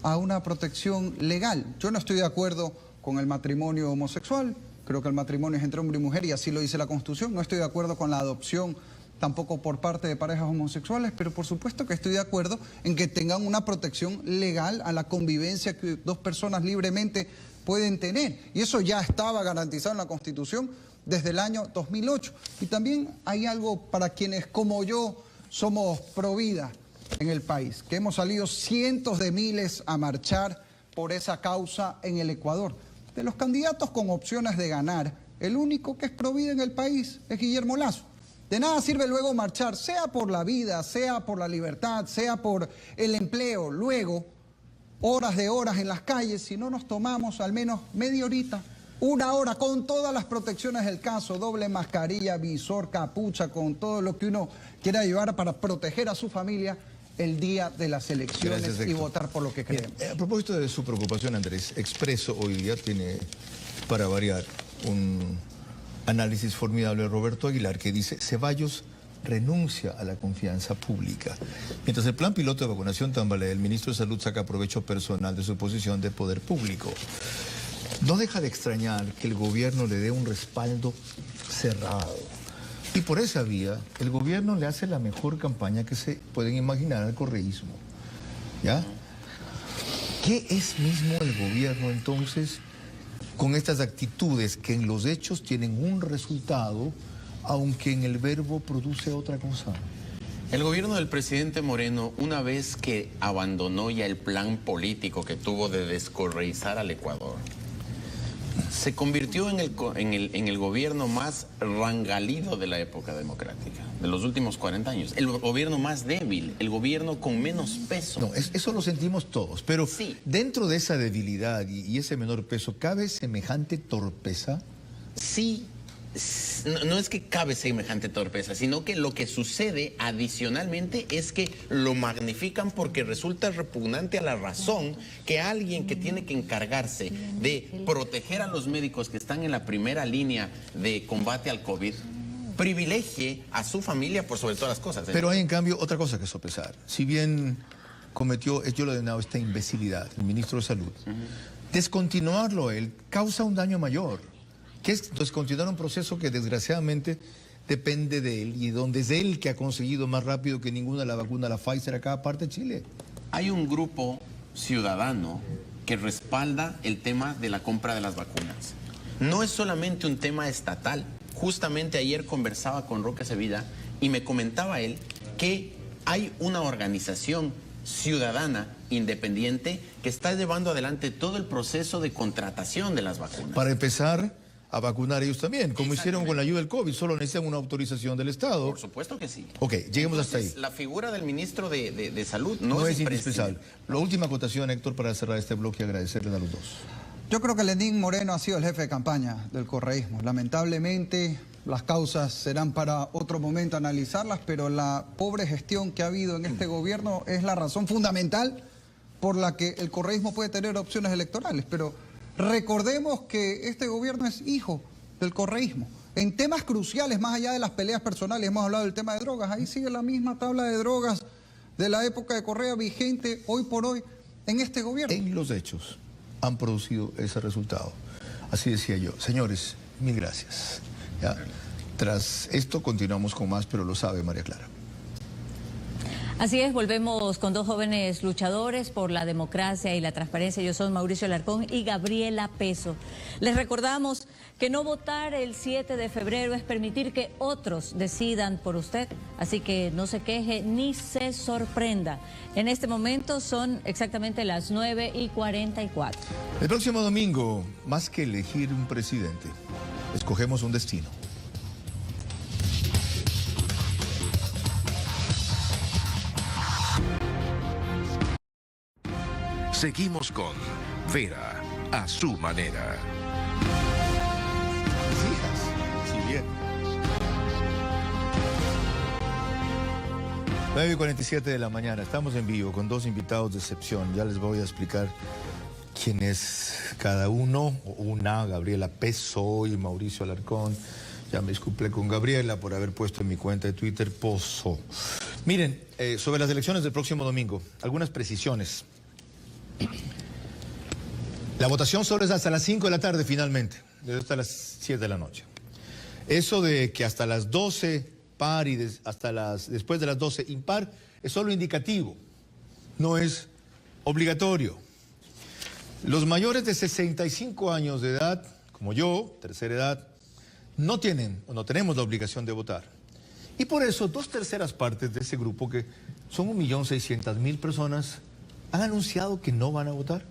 a una protección legal. Yo no estoy de acuerdo con el matrimonio homosexual. Creo que el matrimonio es entre hombre y mujer y así lo dice la Constitución. No estoy de acuerdo con la adopción tampoco por parte de parejas homosexuales, pero por supuesto que estoy de acuerdo en que tengan una protección legal a la convivencia que dos personas libremente pueden tener. Y eso ya estaba garantizado en la Constitución desde el año 2008. Y también hay algo para quienes como yo somos pro vida en el país, que hemos salido cientos de miles a marchar por esa causa en el Ecuador. De los candidatos con opciones de ganar, el único que es pro vida en el país es Guillermo Lasso. De nada sirve luego marchar, sea por la vida, sea por la libertad, sea por el empleo, luego horas de horas en las calles, si no nos tomamos al menos media horita, una hora, con todas las protecciones del caso, doble mascarilla, visor, capucha, con todo lo que uno quiera llevar para proteger a su familia el día de las elecciones. Gracias, y votar por lo que queremos. A propósito de su preocupación, Andrés, Expreso hoy día tiene, para variar, un análisis formidable de Roberto Aguilar que dice: Ceballos renuncia a la confianza pública. Mientras el plan piloto de vacunación tambalea, el ministro de Salud saca provecho personal de su posición de poder público. No deja de extrañar que el gobierno le dé un respaldo cerrado. Y por esa vía, el gobierno le hace la mejor campaña que se pueden imaginar al correísmo. ¿Ya? ¿Qué es mismo el gobierno entonces con estas actitudes que en los hechos tienen un resultado, aunque en el verbo produce otra cosa? El gobierno del presidente Moreno, una vez que abandonó ya el plan político que tuvo de descorreizar al Ecuador, se convirtió en el gobierno más rangalido de la época democrática, de los últimos 40 años. El gobierno más débil, el gobierno con menos peso. No, eso lo sentimos todos, pero sí, dentro de esa debilidad y ese menor peso, ¿cabe semejante torpeza? Sí. No es que cabe semejante torpeza, sino que lo que sucede adicionalmente es que lo magnifican porque resulta repugnante a la razón que alguien que tiene que encargarse de proteger a los médicos que están en la primera línea de combate al COVID privilegie a su familia por sobre todas las cosas. Pero hay en cambio otra cosa que sopesar. Si bien cometió, yo lo he denominado esta imbecilidad, el ministro de Salud, descontinuarlo él causa un daño mayor, que es descontinuar un proceso que desgraciadamente depende de él y donde es él que ha conseguido más rápido que ninguna la vacuna, la Pfizer, a cada parte de Chile. Hay un grupo ciudadano que respalda el tema de la compra de las vacunas. No es solamente un tema estatal. Justamente ayer conversaba con Roque Sevilla y me comentaba él que hay una organización ciudadana independiente que está llevando adelante todo el proceso de contratación de las vacunas. Para empezar, a vacunar ellos también, como hicieron con la ayuda del COVID, solo necesitan una autorización del Estado. Por supuesto que sí. Ok, lleguemos hasta ahí. La figura del ministro de Salud No es indispensable. La última acotación, Héctor, para cerrar este bloque y agradecerles a los dos. Yo creo que Lenín Moreno ha sido el jefe de campaña del correísmo. Lamentablemente, las causas serán para otro momento analizarlas, pero la pobre gestión que ha habido en este gobierno es la razón fundamental por la que el correísmo puede tener opciones electorales. Pero recordemos que este gobierno es hijo del correísmo. En temas cruciales, más allá de las peleas personales, hemos hablado del tema de drogas, ahí sigue la misma tabla de drogas de la época de Correa vigente hoy por hoy en este gobierno. En los hechos han producido ese resultado. Así decía yo. Señores, mil gracias. ¿Ya? Tras esto continuamos con más, pero lo sabe María Clara. Así es, volvemos con dos jóvenes luchadores por la democracia y la transparencia. Ellos son Mauricio Alarcón y Gabriela Peso. Les recordamos que no votar el 7 de febrero es permitir que otros decidan por usted. Así que no se queje ni se sorprenda. En este momento son exactamente las 9:44. El próximo domingo, más que elegir un presidente, escogemos un destino. Seguimos con Vera a su manera. Si bien. 9:47 de la mañana, estamos en vivo con dos invitados de excepción. Ya les voy a explicar quién es cada uno, una, Gabriela Peso y Mauricio Alarcón. Ya me disculpé con Gabriela por haber puesto en mi cuenta de Twitter Pozo. Miren, sobre las elecciones del próximo domingo, algunas precisiones. La votación solo es hasta las 5 de la tarde finalmente, desde hasta las 7 de la noche. Eso de que hasta las 12 par y después de las 12 impar es solo indicativo, no es obligatorio. Los mayores de 65 años de edad, como yo, tercera edad, no tienen o no tenemos la obligación de votar. Y por eso 2/3 partes de ese grupo, que son 1.600.000 personas, han anunciado que no van a votar.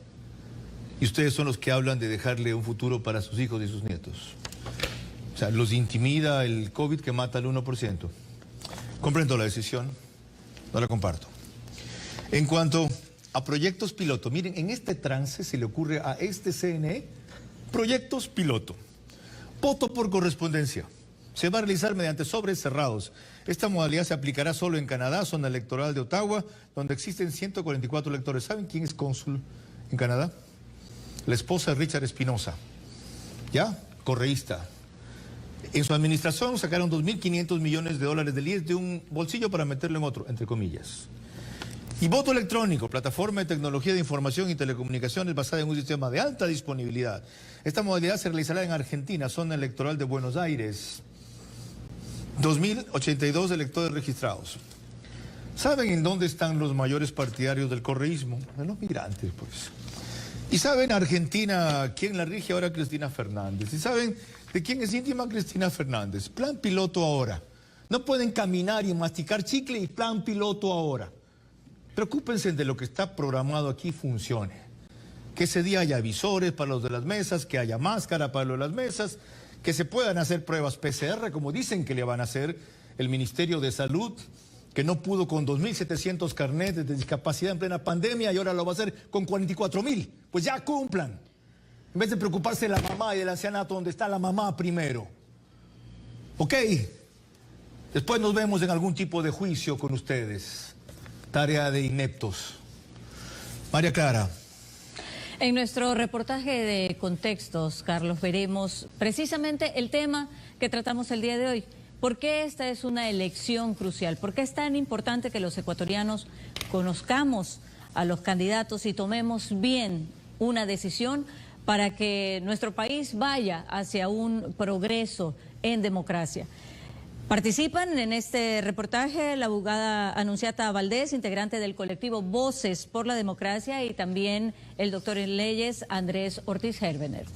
Y ustedes son los que hablan de dejarle un futuro para sus hijos y sus nietos. O sea, los intimida el COVID que mata al 1%. Comprendo la decisión, no la comparto. En cuanto a proyectos piloto, miren, en este trance se le ocurre a este CNE proyectos piloto. Voto por correspondencia. Se va a realizar mediante sobres cerrados. Esta modalidad se aplicará solo en Canadá, zona electoral de Ottawa, donde existen 144 electores. ¿Saben quién es cónsul en Canadá? La esposa de Richard Espinosa, ¿ya? Correísta. En su administración sacaron $2.500 millones del IES de un bolsillo para meterlo en otro, entre comillas. Y voto electrónico, plataforma de tecnología de información y telecomunicaciones basada en un sistema de alta disponibilidad. Esta modalidad se realizará en Argentina, zona electoral de Buenos Aires. 2.082 electores registrados. ¿Saben en dónde están los mayores partidarios del correísmo? En los migrantes, pues. Y saben, Argentina, ¿quién la rige ahora? Cristina Fernández. ¿Y saben de quién es íntima Cristina Fernández? Plan piloto ahora. No pueden caminar y masticar chicle y plan piloto ahora. Preocúpense de lo que está programado aquí funcione. Que ese día haya visores para los de las mesas, que haya máscara para los de las mesas, que se puedan hacer pruebas PCR, como dicen que le van a hacer el Ministerio de Salud, que no pudo con 2.700 carnetes de discapacidad en plena pandemia y ahora lo va a hacer con 44.000. Pues ya cumplan. En vez de preocuparse de la mamá y del ancianato, donde está la mamá primero. ¿Ok? Después nos vemos en algún tipo de juicio con ustedes. Tarea de ineptos. María Clara. En nuestro reportaje de contextos, Carlos, veremos precisamente el tema que tratamos el día de hoy. ¿Por qué esta es una elección crucial? ¿Por qué es tan importante que los ecuatorianos conozcamos a los candidatos y tomemos bien una decisión para que nuestro país vaya hacia un progreso en democracia? Participan en este reportaje la abogada Anunciata Valdés, integrante del colectivo Voces por la Democracia, y también el doctor en leyes Andrés Ortiz Herbener.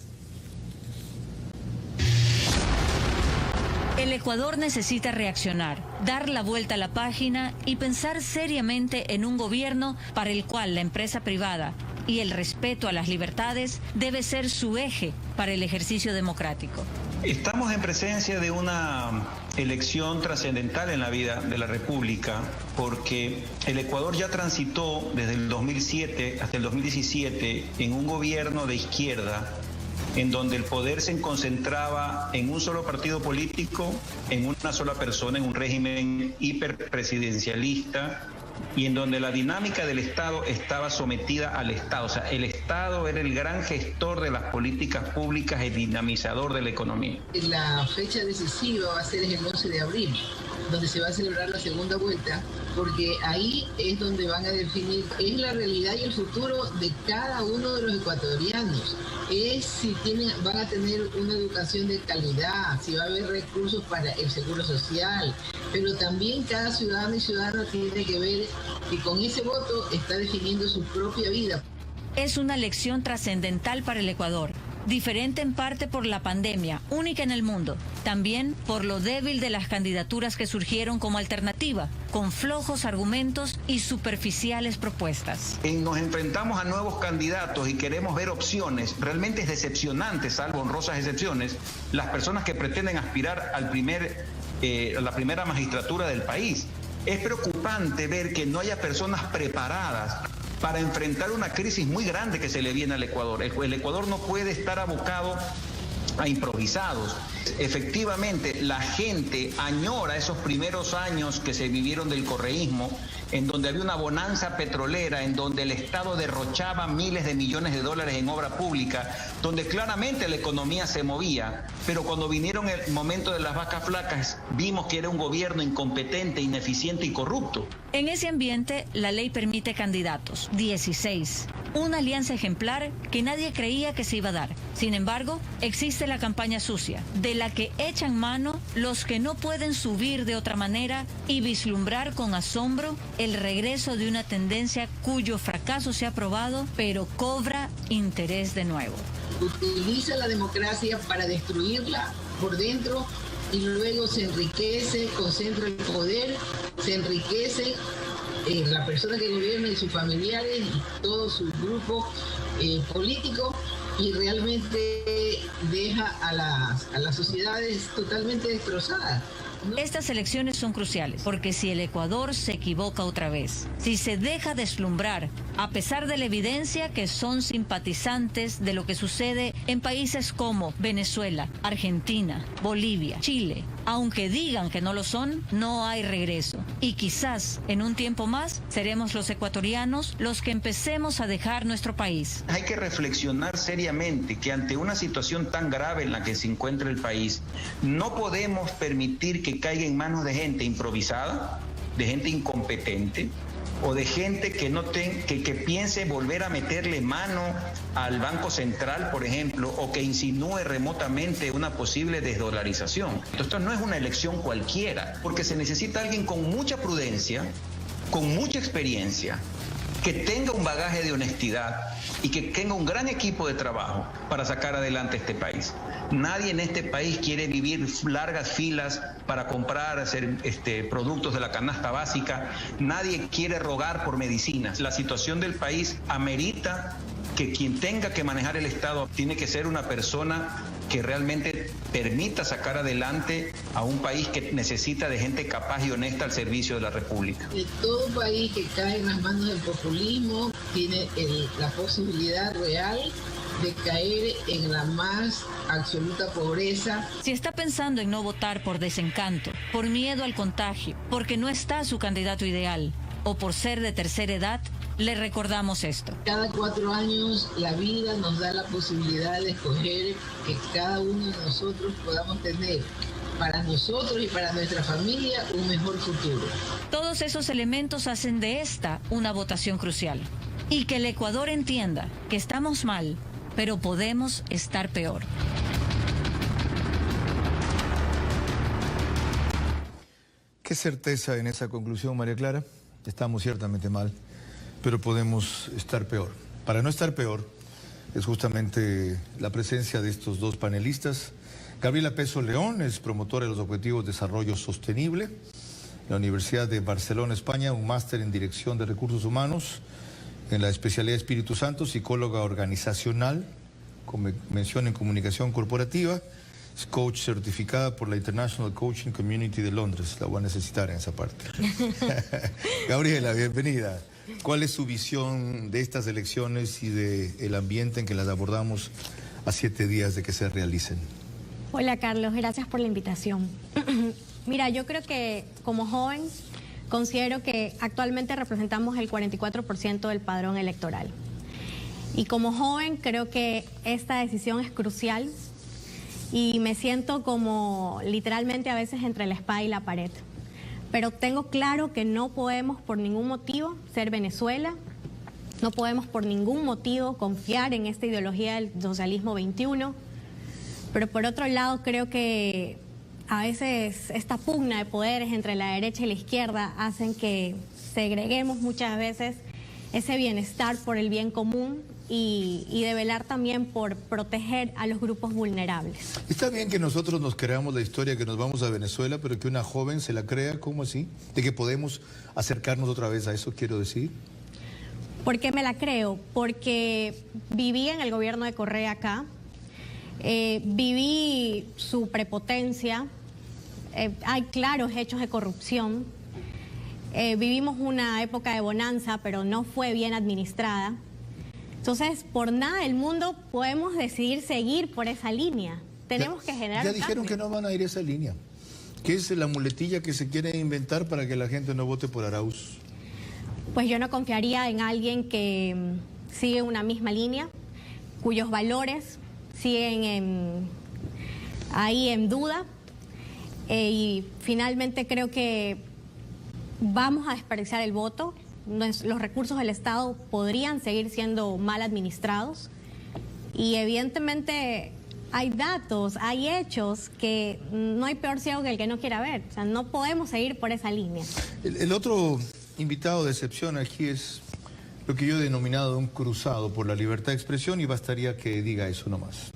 El Ecuador necesita reaccionar, dar la vuelta a la página y pensar seriamente en un gobierno para el cual la empresa privada y el respeto a las libertades debe ser su eje para el ejercicio democrático. Estamos en presencia de una elección trascendental en la vida de la República, porque el Ecuador ya transitó desde el 2007 hasta el 2017 en un gobierno de izquierda, en donde el poder se concentraba en un solo partido político, en una sola persona, en un régimen hiperpresidencialista, y en donde la dinámica del Estado estaba sometida al Estado. O sea, el Estado era el gran gestor de las políticas públicas y dinamizador de la economía. La fecha decisiva va a ser el 11 de abril, donde se va a celebrar la segunda vuelta, porque ahí es donde van a definir, es la realidad y el futuro de cada uno de los ecuatorianos. Es si van a tener una educación de calidad, si va a haber recursos para el seguro social, pero también cada ciudadano y ciudadana tiene que ver que con ese voto está definiendo su propia vida. Es una elección trascendental para el Ecuador, diferente en parte por la pandemia, única en el mundo, también por lo débil de las candidaturas que surgieron como alternativa, con flojos argumentos y superficiales propuestas. Nos enfrentamos a nuevos candidatos y queremos ver opciones. Realmente es decepcionante, salvo honrosas excepciones, las personas que pretenden aspirar a la primera magistratura del país. Es preocupante ver que no haya personas preparadas para enfrentar una crisis muy grande que se le viene al Ecuador. El Ecuador no puede estar abocado a improvisados. Efectivamente, la gente añora esos primeros años que se vivieron del correísmo, en donde había una bonanza petrolera, en donde el Estado derrochaba miles de millones de dólares en obra pública, donde claramente la economía se movía, pero cuando vinieron el momento de las vacas flacas, vimos que era un gobierno incompetente, ineficiente y corrupto. En ese ambiente, la ley permite candidatos, 16. Una alianza ejemplar que nadie creía que se iba a dar. Sin embargo, existe la campaña sucia, de la que echan mano los que no pueden subir de otra manera y vislumbrar con asombro el regreso de una tendencia cuyo fracaso se ha probado, pero cobra interés de nuevo. Utiliza la democracia para destruirla por dentro y luego se enriquece, concentra el poder, se enriquece la persona que gobierna y sus familiares y todo su grupo político, y realmente deja a las sociedades totalmente destrozadas. Estas elecciones son cruciales, porque si el Ecuador se equivoca otra vez, si se deja deslumbrar, a pesar de la evidencia que son simpatizantes de lo que sucede en países como Venezuela, Argentina, Bolivia, Chile, aunque digan que no lo son, no hay regreso. Y quizás en un tiempo más seremos los ecuatorianos los que empecemos a dejar nuestro país. Hay que reflexionar seriamente que ante una situación tan grave en la que se encuentra el país, no podemos permitir que caiga en manos de gente improvisada, de gente incompetente o de gente que piense volver a meterle mano al Banco Central, por ejemplo, o que insinúe remotamente una posible desdolarización. Esto no es una elección cualquiera, porque se necesita alguien con mucha prudencia, con mucha experiencia, que tenga un bagaje de honestidad y que tenga un gran equipo de trabajo para sacar adelante este país. Nadie en este país quiere vivir largas filas para comprar productos de la canasta básica. Nadie quiere rogar por medicinas. La situación del país amerita que quien tenga que manejar el Estado tiene que ser una persona que realmente permita sacar adelante a un país que necesita de gente capaz y honesta al servicio de la República. Todo país que cae en las manos del populismo tiene la posibilidad real de caer en la más absoluta pobreza. Si está pensando en no votar por desencanto, por miedo al contagio, porque no está su candidato ideal o por ser de tercera edad, le recordamos esto. Cada 4 años la vida nos da la posibilidad de escoger que cada uno de nosotros podamos tener para nosotros y para nuestra familia un mejor futuro. Todos esos elementos hacen de esta una votación crucial. Y que el Ecuador entienda que estamos mal, pero podemos estar peor. ¿Qué certeza en esa conclusión, María Clara? Estamos ciertamente mal, pero podemos estar peor. Para no estar peor, es justamente la presencia de estos dos panelistas. Gabriela Peso León es promotora de los Objetivos de Desarrollo Sostenible en la Universidad de Barcelona, España, un máster en Dirección de Recursos Humanos en la especialidad de Espíritu Santo, psicóloga organizacional, con mención en comunicación corporativa, es coach certificada por la International Coaching Community de Londres. La voy a necesitar en esa parte. Gabriela, bienvenida. ¿Cuál es su visión de estas elecciones y del ambiente en que las abordamos a 7 días de que se realicen? Hola Carlos, gracias por la invitación. Mira, yo creo que como joven considero que actualmente representamos el 44% del padrón electoral. Y como joven creo que esta decisión es crucial y me siento como literalmente a veces entre la espada y la pared. Pero tengo claro que no podemos por ningún motivo ser Venezuela, no podemos por ningún motivo confiar en esta ideología del socialismo 21, pero por otro lado creo que a veces esta pugna de poderes entre la derecha y la izquierda hacen que segreguemos muchas veces ese bienestar por el bien común y de velar también por proteger a los grupos vulnerables. Está bien que nosotros nos creamos la historia que nos vamos a Venezuela, pero que una joven se la crea, ¿cómo así? ¿De que podemos acercarnos otra vez a eso, quiero decir? ¿Por qué me la creo? Porque viví en el gobierno de Correa acá, viví su prepotencia, hay claros hechos de corrupción, vivimos una época de bonanza, pero no fue bien administrada. Entonces, por nada del mundo podemos decidir seguir por esa línea. Tenemos que generar Ya dijeron cambio. que no van a ir a esa línea. ¿Qué es la muletilla que se quiere inventar para que la gente no vote por Arauz? Pues yo no confiaría en alguien que sigue una misma línea, cuyos valores siguen ahí en duda. Y finalmente creo que vamos a desperdiciar el voto. Los recursos del Estado podrían seguir siendo mal administrados y evidentemente hay datos, hay hechos que no hay peor ciego que el que no quiera ver. O sea, no podemos seguir por esa línea. El otro invitado de excepción aquí es lo que yo he denominado un cruzado por la libertad de expresión y bastaría que diga eso nomás.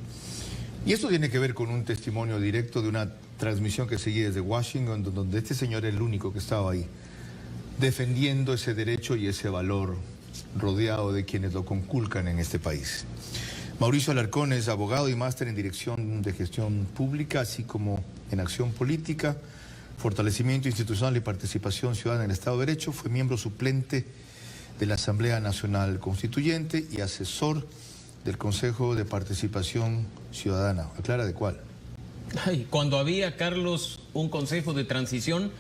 Y esto tiene que ver con un testimonio directo de una transmisión que seguí desde Washington, donde este señor era el único que estaba ahí, defendiendo ese derecho y ese valor, rodeado de quienes lo conculcan en este país. Mauricio Alarcón es abogado y máster en Dirección de Gestión Pública, así como en Acción Política, Fortalecimiento Institucional y Participación Ciudadana en el Estado de Derecho. Fue miembro suplente de la Asamblea Nacional Constituyente y asesor del Consejo de Participación Ciudadana. ¿Aclara de cuál? Ay, cuando había, Carlos, un Consejo de Transición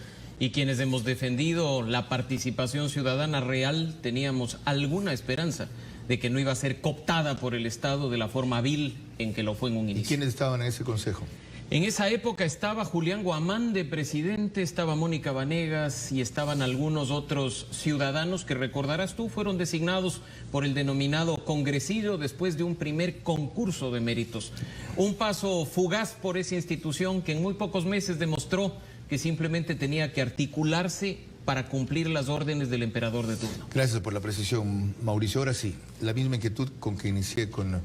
y quienes hemos defendido la participación ciudadana real, teníamos alguna esperanza de que no iba a ser cooptada por el Estado de la forma vil en que lo fue en un inicio. ¿Y quiénes estaban en ese consejo? En esa época estaba Julián Guamán de presidente, estaba Mónica Vanegas y estaban algunos otros ciudadanos que recordarás tú fueron designados por el denominado congresillo después de un primer concurso de méritos. Un paso fugaz por esa institución que en muy pocos meses demostró que simplemente tenía que articularse para cumplir las órdenes del emperador de turno. Gracias por la precisión, Mauricio. Ahora sí, la misma inquietud con que inicié con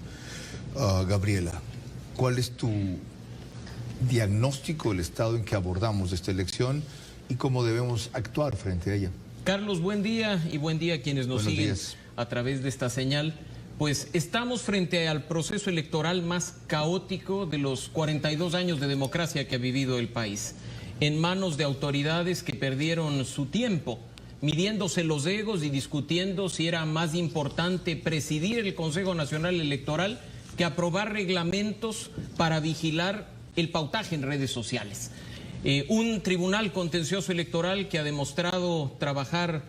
Gabriela. ¿Cuál es tu diagnóstico del estado en que abordamos esta elección y cómo debemos actuar frente a ella? Carlos, buen día y buen día a quienes nos Buenos siguen días. a través de esta señal. Pues estamos frente al proceso electoral más caótico de los 42 años de democracia que ha vivido el país, en manos de autoridades que perdieron su tiempo midiéndose los egos y discutiendo si era más importante presidir el Consejo Nacional Electoral que aprobar reglamentos para vigilar el pautaje en redes sociales. Un tribunal contencioso electoral que ha demostrado trabajar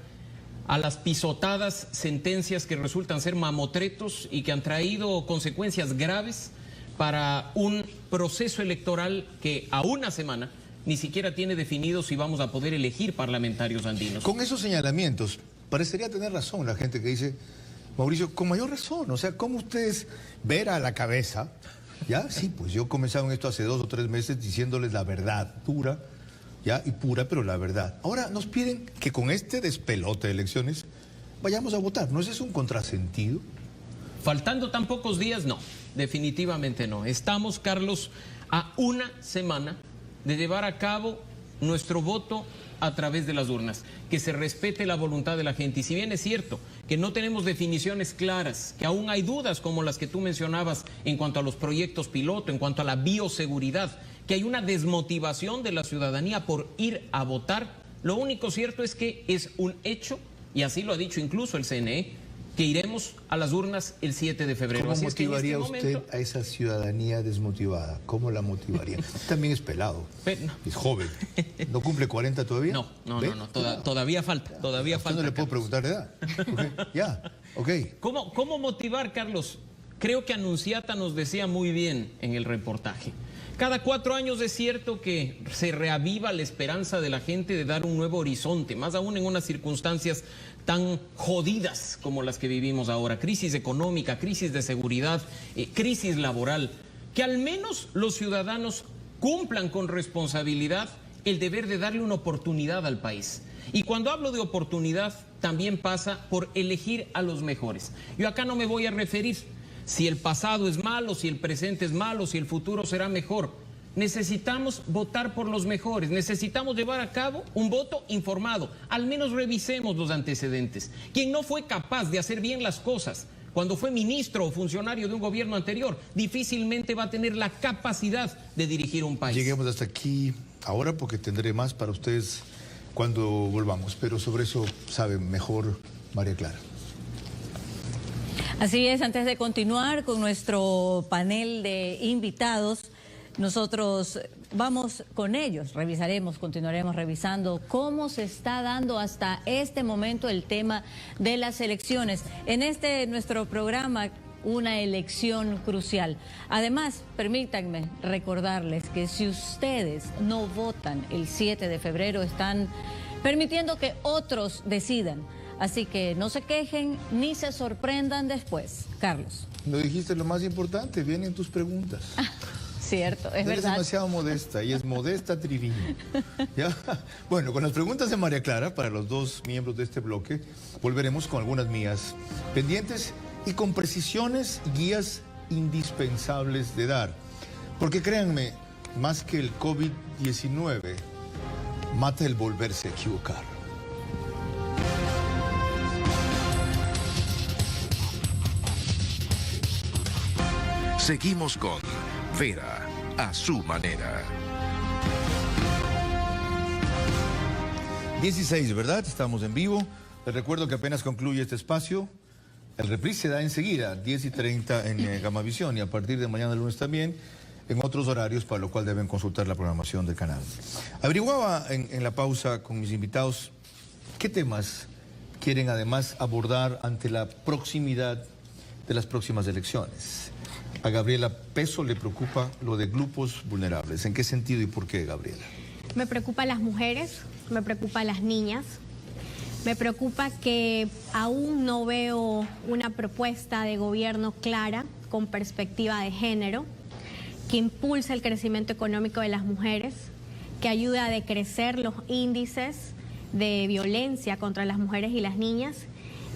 a las pisotadas, sentencias que resultan ser mamotretos y que han traído consecuencias graves para un proceso electoral que a una semana ni siquiera tiene definido si vamos a poder elegir parlamentarios andinos. Con esos señalamientos, parecería tener razón la gente que dice, Mauricio, con mayor razón, o sea, ¿cómo ustedes ver a la cabeza? ¿Ya? Sí, pues yo comencé en esto hace 2 o 3 meses diciéndoles la verdad dura, ¿ya? Y pura, pero la verdad. Ahora nos piden que con este despelote de elecciones vayamos a votar. ¿No es eso un contrasentido? Faltando tan pocos días, no, definitivamente no. Estamos, Carlos, a una semana de llevar a cabo nuestro voto a través de las urnas, que se respete la voluntad de la gente. Y si bien es cierto que no tenemos definiciones claras, que aún hay dudas como las que tú mencionabas en cuanto a los proyectos piloto, en cuanto a la bioseguridad, que hay una desmotivación de la ciudadanía por ir a votar, lo único cierto es que es un hecho, y así lo ha dicho incluso el CNE, que iremos a las urnas el 7 de febrero. ¿Cómo Así motivaría es que en este usted momento... a esa ciudadanía desmotivada? ¿Cómo la motivaría? También es pelado, No. es joven. ¿No cumple 40 todavía? No, todavía falta, A usted no le puedo preguntar de edad. Okay, ya, ok. ¿Cómo motivar, Carlos? Creo que Anunciata nos decía muy bien en el reportaje. Cada 4 años es cierto que se reaviva la esperanza de la gente de dar un nuevo horizonte, más aún en unas circunstancias tan jodidas como las que vivimos ahora. Crisis económica, crisis de seguridad, crisis laboral. Que al menos los ciudadanos cumplan con responsabilidad el deber de darle una oportunidad al país. Y cuando hablo de oportunidad, también pasa por elegir a los mejores. Yo acá no me voy a referir si el pasado es malo, si el presente es malo, si el futuro será mejor. Necesitamos votar por los mejores, necesitamos llevar a cabo un voto informado. Al menos revisemos los antecedentes. Quien no fue capaz de hacer bien las cosas cuando fue ministro o funcionario de un gobierno anterior, difícilmente va a tener la capacidad de dirigir un país. Lleguemos hasta aquí ahora porque tendré más para ustedes cuando volvamos, pero sobre eso sabe mejor María Clara. Así es, antes de continuar con nuestro panel de invitados, nosotros vamos con ellos, continuaremos revisando cómo se está dando hasta este momento el tema de las elecciones. En nuestro programa, una elección crucial. Además, permítanme recordarles que si ustedes no votan el 7 de febrero, están permitiendo que otros decidan. Así que no se quejen ni se sorprendan después. Carlos. No dijiste lo más importante, vienen tus preguntas. Cierto, es verdad. Es demasiado modesta y es modesta Triviño. ¿Ya? Bueno, con las preguntas de María Clara, para los dos miembros de este bloque, volveremos con algunas mías pendientes y con precisiones y guías indispensables de dar. Porque créanme, más que el COVID-19, mata el volverse a equivocar. Seguimos con Vera a su manera. 16, ¿verdad? Estamos en vivo. Les recuerdo que apenas concluye este espacio, el reprise se da enseguida, 10:30 en Gamavisión y a partir de mañana lunes también en otros horarios, para lo cual deben consultar la programación del canal. Averiguaba en la pausa con mis invitados qué temas quieren además abordar ante la proximidad de las próximas elecciones. A Gabriela Peso le preocupa lo de grupos vulnerables. ¿En qué sentido y por qué, Gabriela? Me preocupa las mujeres, me preocupa las niñas, me preocupa que aún no veo una propuesta de gobierno clara con perspectiva de género, que impulse el crecimiento económico de las mujeres, que ayude a decrecer los índices de violencia contra las mujeres y las niñas,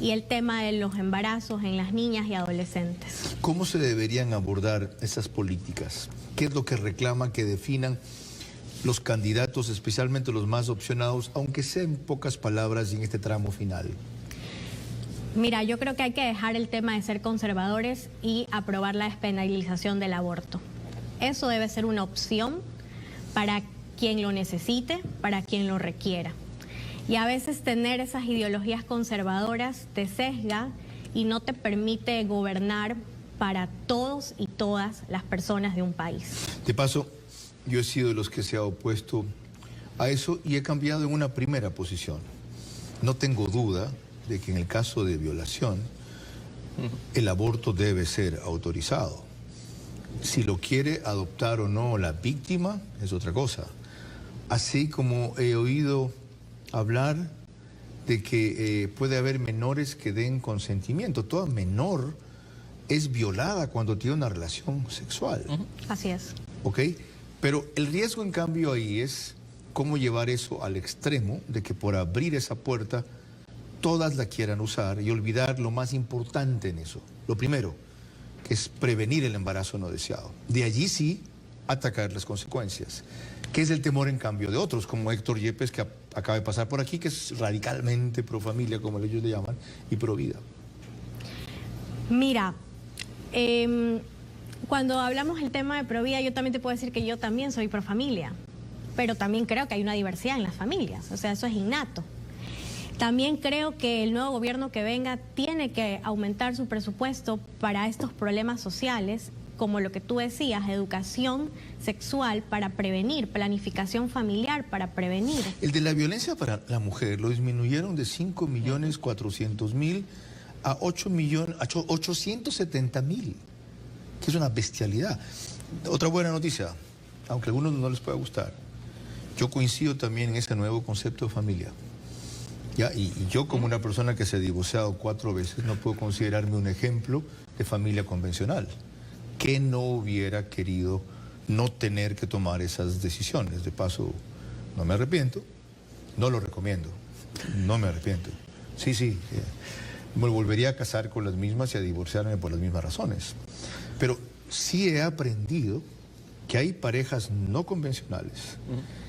y el tema de los embarazos en las niñas y adolescentes. ¿Cómo se deberían abordar esas políticas? ¿Qué es lo que reclama que definan los candidatos, especialmente los más opcionados, aunque sea en pocas palabras y en este tramo final? Mira, yo creo que hay que dejar el tema de ser conservadores y aprobar la despenalización del aborto. Eso debe ser una opción para quien lo necesite, para quien lo requiera. Y a veces tener esas ideologías conservadoras te sesga y no te permite gobernar para todos y todas las personas de un país. De paso, yo he sido de los que se ha opuesto a eso y he cambiado en una primera posición. No tengo duda de que en el caso de violación, el aborto debe ser autorizado. Si lo quiere adoptar o no la víctima es otra cosa. Así como he oído hablar de que puede haber menores que den consentimiento. Toda menor es violada cuando tiene una relación sexual. Así es. ¿Ok? Pero el riesgo, en cambio, ahí es cómo llevar eso al extremo de que por abrir esa puerta todas la quieran usar y olvidar lo más importante en eso. Lo primero, que es prevenir el embarazo no deseado. De allí sí, atacar las consecuencias. que es el temor en cambio de otros, como Héctor Yepes, que acaba de pasar por aquí, que es radicalmente pro familia, como ellos le llaman, y pro vida. Mira, cuando hablamos del tema de pro vida, yo también te puedo decir que yo también soy pro familia, pero también creo que hay una diversidad en las familias, o sea, eso es innato. También creo que el nuevo gobierno que venga tiene que aumentar su presupuesto para estos problemas sociales, como lo que tú decías, educación sexual para prevenir, planificación familiar para prevenir. El de la violencia para la mujer lo disminuyeron de 5.400.000 a 870.000, que es una bestialidad. Otra buena noticia, aunque a algunos no les pueda gustar, yo coincido también en ese nuevo concepto de familia. ¿Ya? Y yo, como una persona que se ha divorciado 4 veces, no puedo considerarme un ejemplo de familia convencional, que no hubiera querido no tener que tomar esas decisiones. De paso, no me arrepiento, no lo recomiendo, no me arrepiento. Sí, me volvería a casar con las mismas y a divorciarme por las mismas razones. Pero sí he aprendido que hay parejas no convencionales,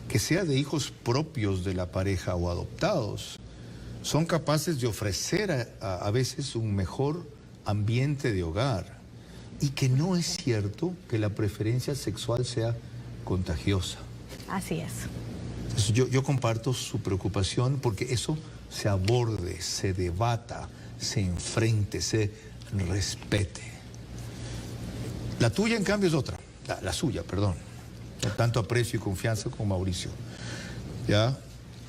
que sea de hijos propios de la pareja o adoptados, son capaces de ofrecer a veces un mejor ambiente de hogar, y que no es cierto que la preferencia sexual sea contagiosa. Así es. Entonces, yo comparto su preocupación porque eso se aborde, se debata, se enfrente, se respete. La tuya, en cambio, es otra. La suya, perdón. Con tanto aprecio y confianza con Mauricio. ¿Ya?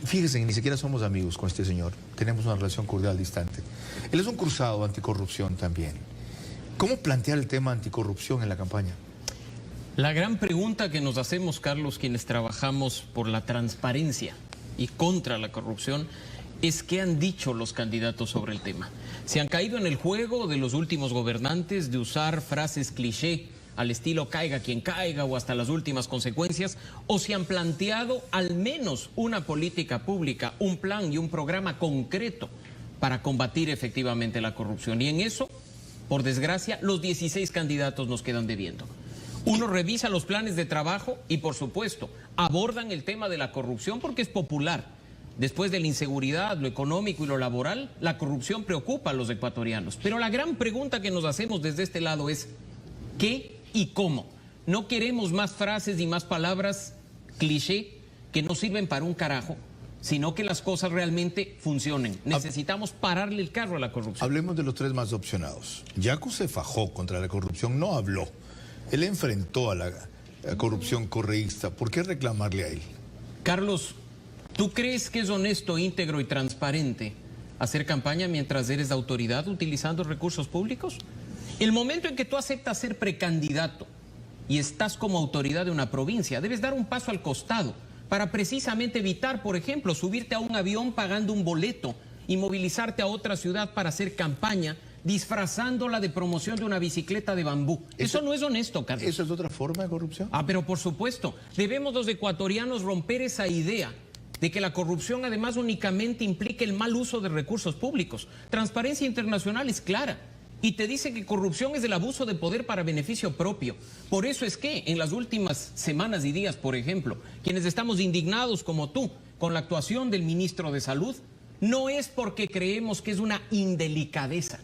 Fíjense, ni siquiera somos amigos con este señor. Tenemos una relación cordial distante. Él es un cruzado anticorrupción también. ¿Cómo plantear el tema anticorrupción en la campaña? La gran pregunta que nos hacemos, Carlos, quienes trabajamos por la transparencia y contra la corrupción, es qué han dicho los candidatos sobre el tema. ¿Se han caído en el juego de los últimos gobernantes de usar frases cliché al estilo caiga quien caiga o hasta las últimas consecuencias? ¿O se han planteado al menos una política pública, un plan y un programa concreto para combatir efectivamente la corrupción? Y en eso, por desgracia, los 16 candidatos nos quedan debiendo. Uno revisa los planes de trabajo y, por supuesto, abordan el tema de la corrupción porque es popular. Después de la inseguridad, lo económico y lo laboral, la corrupción preocupa a los ecuatorianos. Pero la gran pregunta que nos hacemos desde este lado es ¿qué y cómo? No queremos más frases y más palabras cliché que no sirven para un carajo, sino que las cosas realmente funcionen. Necesitamos pararle el carro a la corrupción. Hablemos de los 3 más opcionados. Yacu se fajó contra la corrupción, no habló. Él enfrentó a la corrupción correísta. ¿Por qué reclamarle a él? Carlos, ¿tú crees que es honesto, íntegro y transparente hacer campaña mientras eres de autoridad utilizando recursos públicos? El momento en que tú aceptas ser precandidato y estás como autoridad de una provincia, debes dar un paso al costado para precisamente evitar, por ejemplo, subirte a un avión pagando un boleto y movilizarte a otra ciudad para hacer campaña, disfrazándola de promoción de una bicicleta de bambú. Eso no es honesto, Carlos. ¿Eso es otra forma de corrupción? Pero por supuesto, debemos los ecuatorianos romper esa idea de que la corrupción además únicamente implica el mal uso de recursos públicos. Transparencia Internacional es clara y te dice que corrupción es el abuso de poder para beneficio propio. Por eso es que en las últimas semanas y días, por ejemplo, quienes estamos indignados como tú con la actuación del ministro de Salud, no es porque creemos que es una indelicadeza,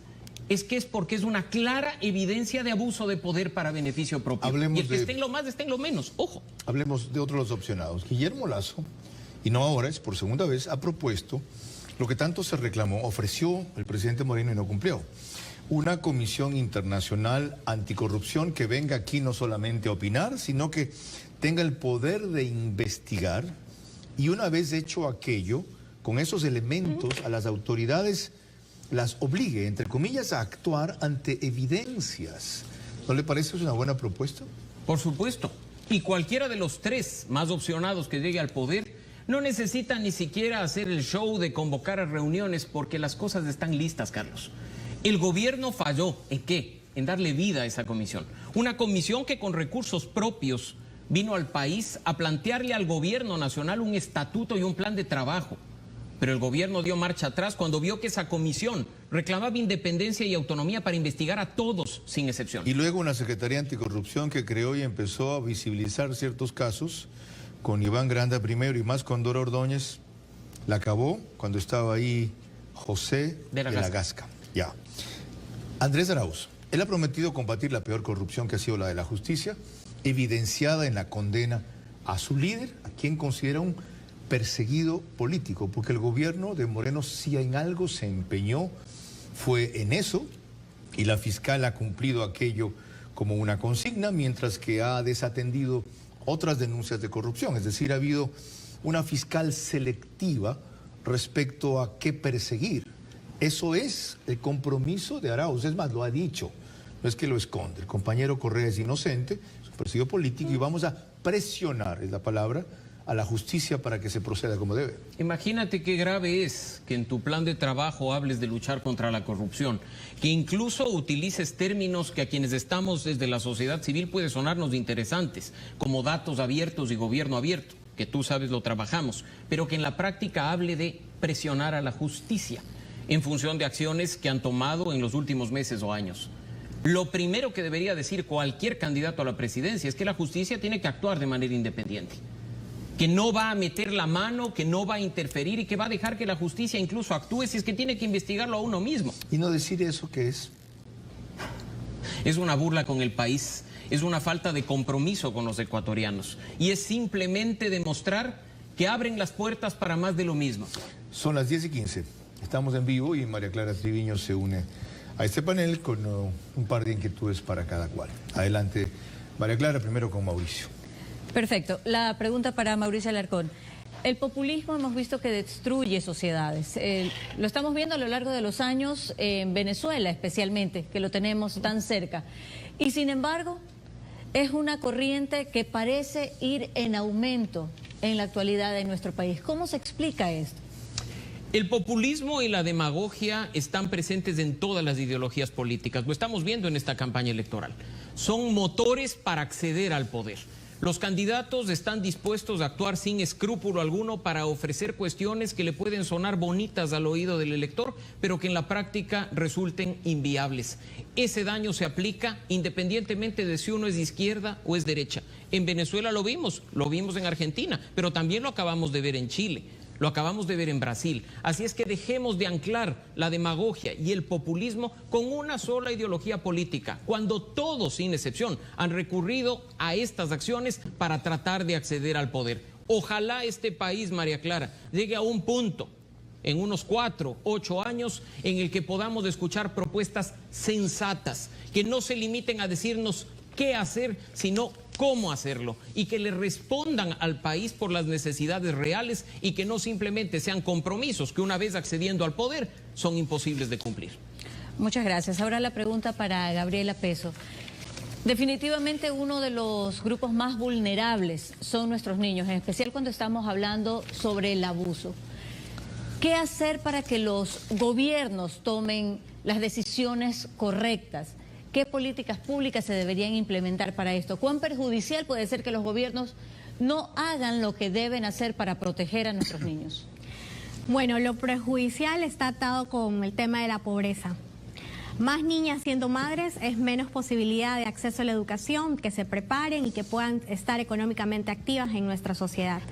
es que es porque es una clara evidencia de abuso de poder para beneficio propio. Hablemos y el que de... esté en lo más, esté en lo menos, ojo. Hablemos de otros los opcionados. Guillermo Lasso, y no ahora, es por segunda vez, ha propuesto lo que tanto se reclamó, ofreció el presidente Moreno y no cumplió. Una comisión internacional anticorrupción que venga aquí no solamente a opinar, sino que tenga el poder de investigar y una vez hecho aquello, con esos elementos a las autoridades las obligue, entre comillas, a actuar ante evidencias. ¿No le parece una buena propuesta? Por supuesto. Y cualquiera de los 3 más opcionados que llegue al poder no necesita ni siquiera hacer el show de convocar a reuniones porque las cosas están listas, Carlos. El gobierno falló. ¿En qué? En darle vida a esa comisión. Una comisión que con recursos propios vino al país a plantearle al gobierno nacional un estatuto y un plan de trabajo. Pero el gobierno dio marcha atrás cuando vio que esa comisión reclamaba independencia y autonomía para investigar a todos, sin excepción. Y luego una Secretaría Anticorrupción que creó y empezó a visibilizar ciertos casos con Iván Granda primero y más con Dora Ordóñez, la acabó cuando estaba ahí José de la Gasca. Ya. Andrés Arauz, él ha prometido combatir la peor corrupción que ha sido la de la justicia, evidenciada en la condena a su líder, a quien considera un perseguido político, porque el gobierno de Moreno, si en algo se empeñó, fue en eso, y la fiscal ha cumplido aquello como una consigna, mientras que ha desatendido otras denuncias de corrupción. Es decir, ha habido una fiscal selectiva respecto a qué perseguir. Eso es el compromiso de Arauz, es más, lo ha dicho, no es que lo esconde. El compañero Correa es inocente, es un perseguido político, y vamos a presionar, es la palabra, a la justicia para que se proceda como debe. Imagínate qué grave es que en tu plan de trabajo hables de luchar contra la corrupción, que incluso utilices términos que a quienes estamos desde la sociedad civil puede sonarnos interesantes, como datos abiertos y gobierno abierto, que tú sabes lo trabajamos, pero que en la práctica hable de presionar a la justicia en función de acciones que han tomado en los últimos meses o años. Lo primero que debería decir cualquier candidato a la presidencia es que la justicia tiene que actuar de manera independiente, que no va a meter la mano, que no va a interferir y que va a dejar que la justicia incluso actúe si es que tiene que investigarlo a uno mismo. ¿Y no decir eso qué es? Es una burla con el país, es una falta de compromiso con los ecuatorianos y es simplemente demostrar que abren las puertas para más de lo mismo. Son las 10:15, estamos en vivo y María Clara Triviño se une a este panel con un par de inquietudes para cada cual. Adelante, María Clara, primero con Mauricio. Perfecto. La pregunta para Mauricio Alarcón. El populismo hemos visto que destruye sociedades. Lo estamos viendo a lo largo de los años en Venezuela especialmente, que lo tenemos tan cerca. Y sin embargo, es una corriente que parece ir en aumento en la actualidad en nuestro país. ¿Cómo se explica esto? El populismo y la demagogia están presentes en todas las ideologías políticas. Lo estamos viendo en esta campaña electoral. Son motores para acceder al poder. Los candidatos están dispuestos a actuar sin escrúpulo alguno para ofrecer cuestiones que le pueden sonar bonitas al oído del elector, pero que en la práctica resulten inviables. Ese daño se aplica independientemente de si uno es de izquierda o es derecha. En Venezuela lo vimos en Argentina, pero también lo acabamos de ver en Chile. Lo acabamos de ver en Brasil. Así es que dejemos de anclar la demagogia y el populismo con una sola ideología política, cuando todos, sin excepción, han recurrido a estas acciones para tratar de acceder al poder. Ojalá este país, María Clara, llegue a un punto en unos 4, 8 años en el que podamos escuchar propuestas sensatas, que no se limiten a decirnos qué hacer, sino cómo hacerlo, y que le respondan al país por las necesidades reales y que no simplemente sean compromisos que una vez accediendo al poder son imposibles de cumplir. Muchas gracias. Ahora la pregunta para Gabriela Peso. Definitivamente uno de los grupos más vulnerables son nuestros niños, en especial cuando estamos hablando sobre el abuso. ¿Qué hacer para que los gobiernos tomen las decisiones correctas? ¿Qué políticas públicas se deberían implementar para esto? ¿Cuán perjudicial puede ser que los gobiernos no hagan lo que deben hacer para proteger a nuestros niños? Bueno, lo perjudicial está atado con el tema de la pobreza. Más niñas siendo madres es menos posibilidad de acceso a la educación, que se preparen y que puedan estar económicamente activas en nuestra sociedad.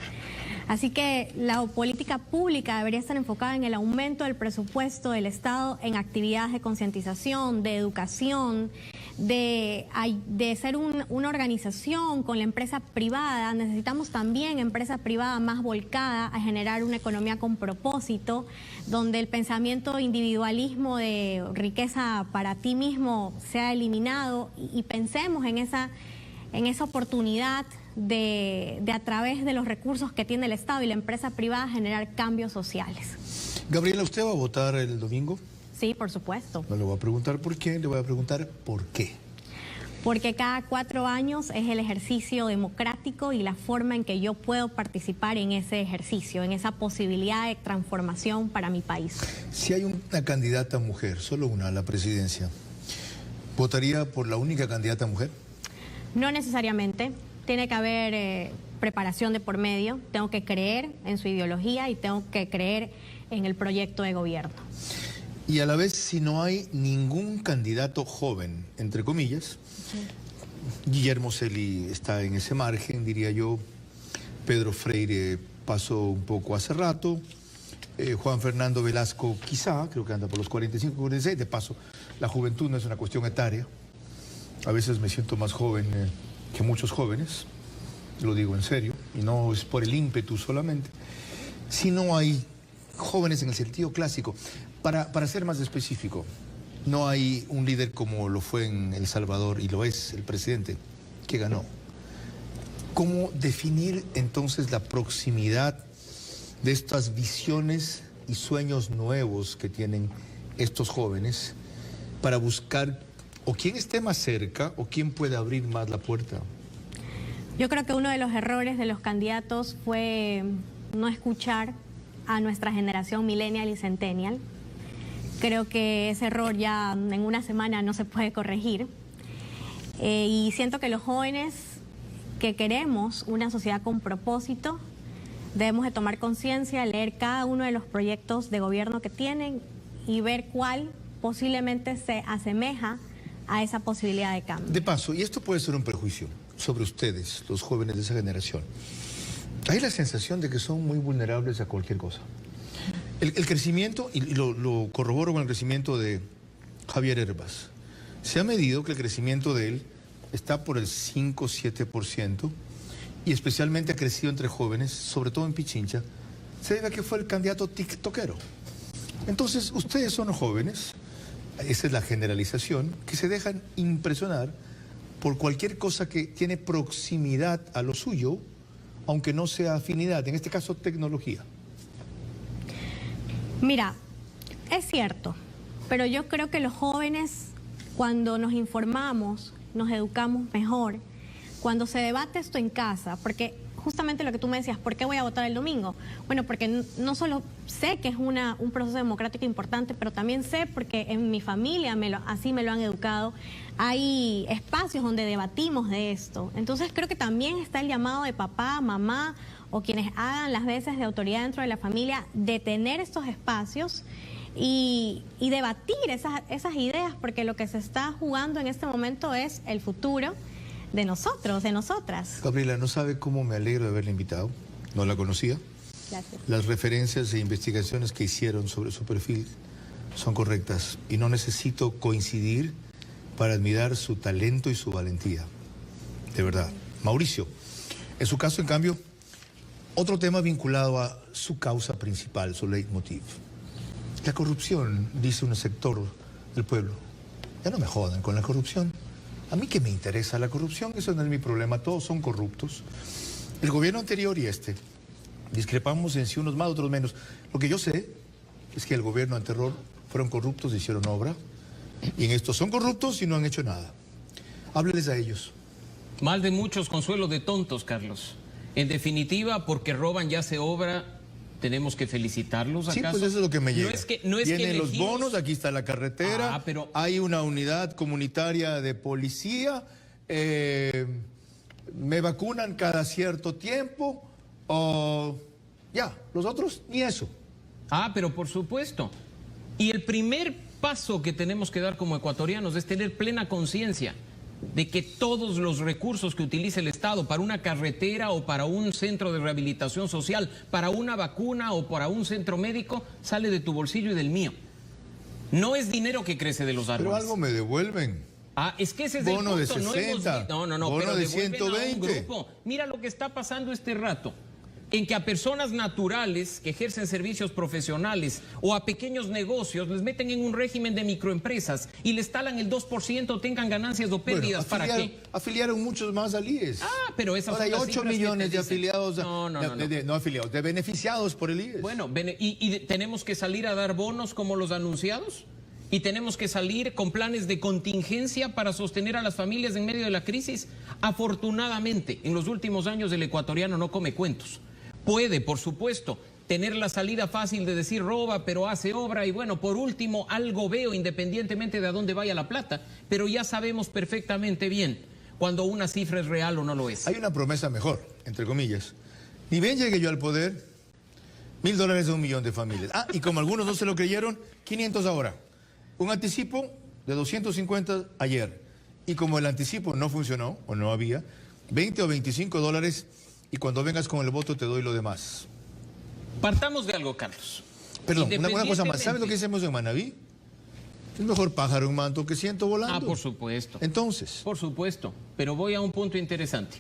Así que la política pública debería estar enfocada en el aumento del presupuesto del Estado en actividades de concientización, de educación, de ser una organización con la empresa privada. Necesitamos también empresa privada más volcada a generar una economía con propósito, donde el pensamiento individualismo de riqueza para ti mismo sea eliminado y pensemos en esa oportunidad de a través de los recursos que tiene el Estado y la empresa privada generar cambios sociales. Gabriela, ¿usted va a votar el domingo? Sí, por supuesto. No le voy a preguntar por qué, le voy a preguntar por qué. Porque cada 4 años es el ejercicio democrático y la forma en que yo puedo participar en ese ejercicio, en esa posibilidad de transformación para mi país. Si hay una candidata mujer, solo una a la presidencia, ¿votaría por la única candidata mujer? No necesariamente. Tiene que haber preparación de por medio. Tengo que creer en su ideología y tengo que creer en el proyecto de gobierno. Y a la vez, si no hay ningún candidato joven, entre comillas, Guillermo Celi está en ese margen, diría yo, Pedro Freire pasó un poco hace rato. Juan Fernando Velasco quizá, creo que anda por los 45, 46. De paso, la juventud no es una cuestión etaria. A veces me siento más joven que muchos jóvenes, lo digo en serio, y no es por el ímpetu solamente, sino hay jóvenes en el sentido clásico. Para ser más específico, no hay un líder como lo fue en El Salvador, y lo es el presidente, que ganó. ¿Cómo definir entonces la proximidad de estas visiones y sueños nuevos que tienen estos jóvenes para buscar o quién esté más cerca o quién puede abrir más la puerta? Yo creo que uno de los errores de los candidatos fue no escuchar a nuestra generación millennial y centennial. Creo que ese error ya en una semana no se puede corregir. Y siento que los jóvenes que queremos una sociedad con propósito, debemos de tomar conciencia, leer cada uno de los proyectos de gobierno que tienen y ver cuál posiblemente se asemeja a esa posibilidad de cambio. De paso, y esto puede ser un perjuicio sobre ustedes, los jóvenes de esa generación, hay la sensación de que son muy vulnerables a cualquier cosa. El crecimiento, y lo corroboro con el crecimiento de Javier Herbas, se ha medido que el crecimiento de él está por el 5-7%, y especialmente ha crecido entre jóvenes, sobre todo en Pichincha, se debe a que fue el candidato tiktokero. Entonces, ustedes son jóvenes, esa es la generalización, que se dejan impresionar por cualquier cosa que tiene proximidad a lo suyo, aunque no sea afinidad, en este caso tecnología. Mira, es cierto, pero yo creo que los jóvenes, cuando nos informamos, nos educamos mejor, cuando se debate esto en casa, porque justamente lo que tú me decías, ¿por qué voy a votar el domingo? Bueno, porque no solo sé que es un proceso democrático importante, pero también sé porque en mi familia así me lo han educado. Hay espacios donde debatimos de esto. Entonces creo que también está el llamado de papá, mamá o quienes hagan las veces de autoridad dentro de la familia, de tener estos espacios y debatir esas ideas, porque lo que se está jugando en este momento es el futuro de nosotros, de nosotras. Gabriela, no sabe cómo me alegro de haberla invitado. No la conocía. Gracias. Las referencias e investigaciones que hicieron sobre su perfil son correctas y no necesito coincidir para admirar su talento y su valentía. De verdad. Mauricio, en su caso, en cambio, otro tema vinculado a su causa principal, su leitmotiv. La corrupción, dice un sector del pueblo. Ya no me jodan con la corrupción. A mí que me interesa la corrupción, eso no es mi problema, todos son corruptos. El gobierno anterior y este, discrepamos en si unos más, otros menos. Lo que yo sé es que el gobierno anterior fueron corruptos, hicieron obra, y en estos son corruptos y no han hecho nada. Hábleles a ellos. Mal de muchos, consuelo de tontos, Carlos. En definitiva, porque roban ya se obra, tenemos que felicitarlos, ¿acaso? Sí, pues eso es lo que me llega. Tienen los bonos, aquí está la carretera, pero hay una unidad comunitaria de policía, me vacunan cada cierto tiempo, ya, los otros ni eso. Pero por supuesto. Y el primer paso que tenemos que dar como ecuatorianos es tener plena conciencia de que todos los recursos que utiliza el Estado para una carretera o para un centro de rehabilitación social, para una vacuna o para un centro médico, sale de tu bolsillo y del mío. No es dinero que crece de los árboles. Pero algo me devuelven. Es que ese es bono el punto. de 60, No, bono pero de devuelven 120. a un grupo. Mira lo que está pasando este rato, en que a personas naturales que ejercen servicios profesionales o a pequeños negocios les meten en un régimen de microempresas y les talan el 2%, tengan ganancias o pérdidas. Bueno, ¿Para qué? Afiliaron muchos más al IES. Pero esas ahora hay son las 8 cifras millones que te de dicen. afiliados, No afiliados, de beneficiados por el IES. Bueno, y tenemos que salir a dar bonos como los anunciados. Y tenemos que salir con planes de contingencia para sostener a las familias en medio de la crisis. Afortunadamente, en los últimos años el ecuatoriano no come cuentos. Puede, por supuesto, tener la salida fácil de decir roba, pero hace obra y bueno, por último, algo veo independientemente de a dónde vaya la plata, pero ya sabemos perfectamente bien cuando una cifra es real o no lo es. Hay una promesa mejor, entre comillas. Ni bien llegue yo al poder, $1.000 a 1 millón de familias. Y como algunos no se lo creyeron, 500 ahora. Un anticipo de 250 ayer. Y como el anticipo no funcionó, o no había, $20 o $25 y cuando vengas con el voto te doy lo demás. Partamos de algo, Carlos. Perdón, una cosa más. Independientemente- ¿Sabes lo que hacemos en Manabí? Es mejor pájaro en manto que ciento volando. Ah, por supuesto. Entonces, Por supuesto, pero voy a un punto interesante.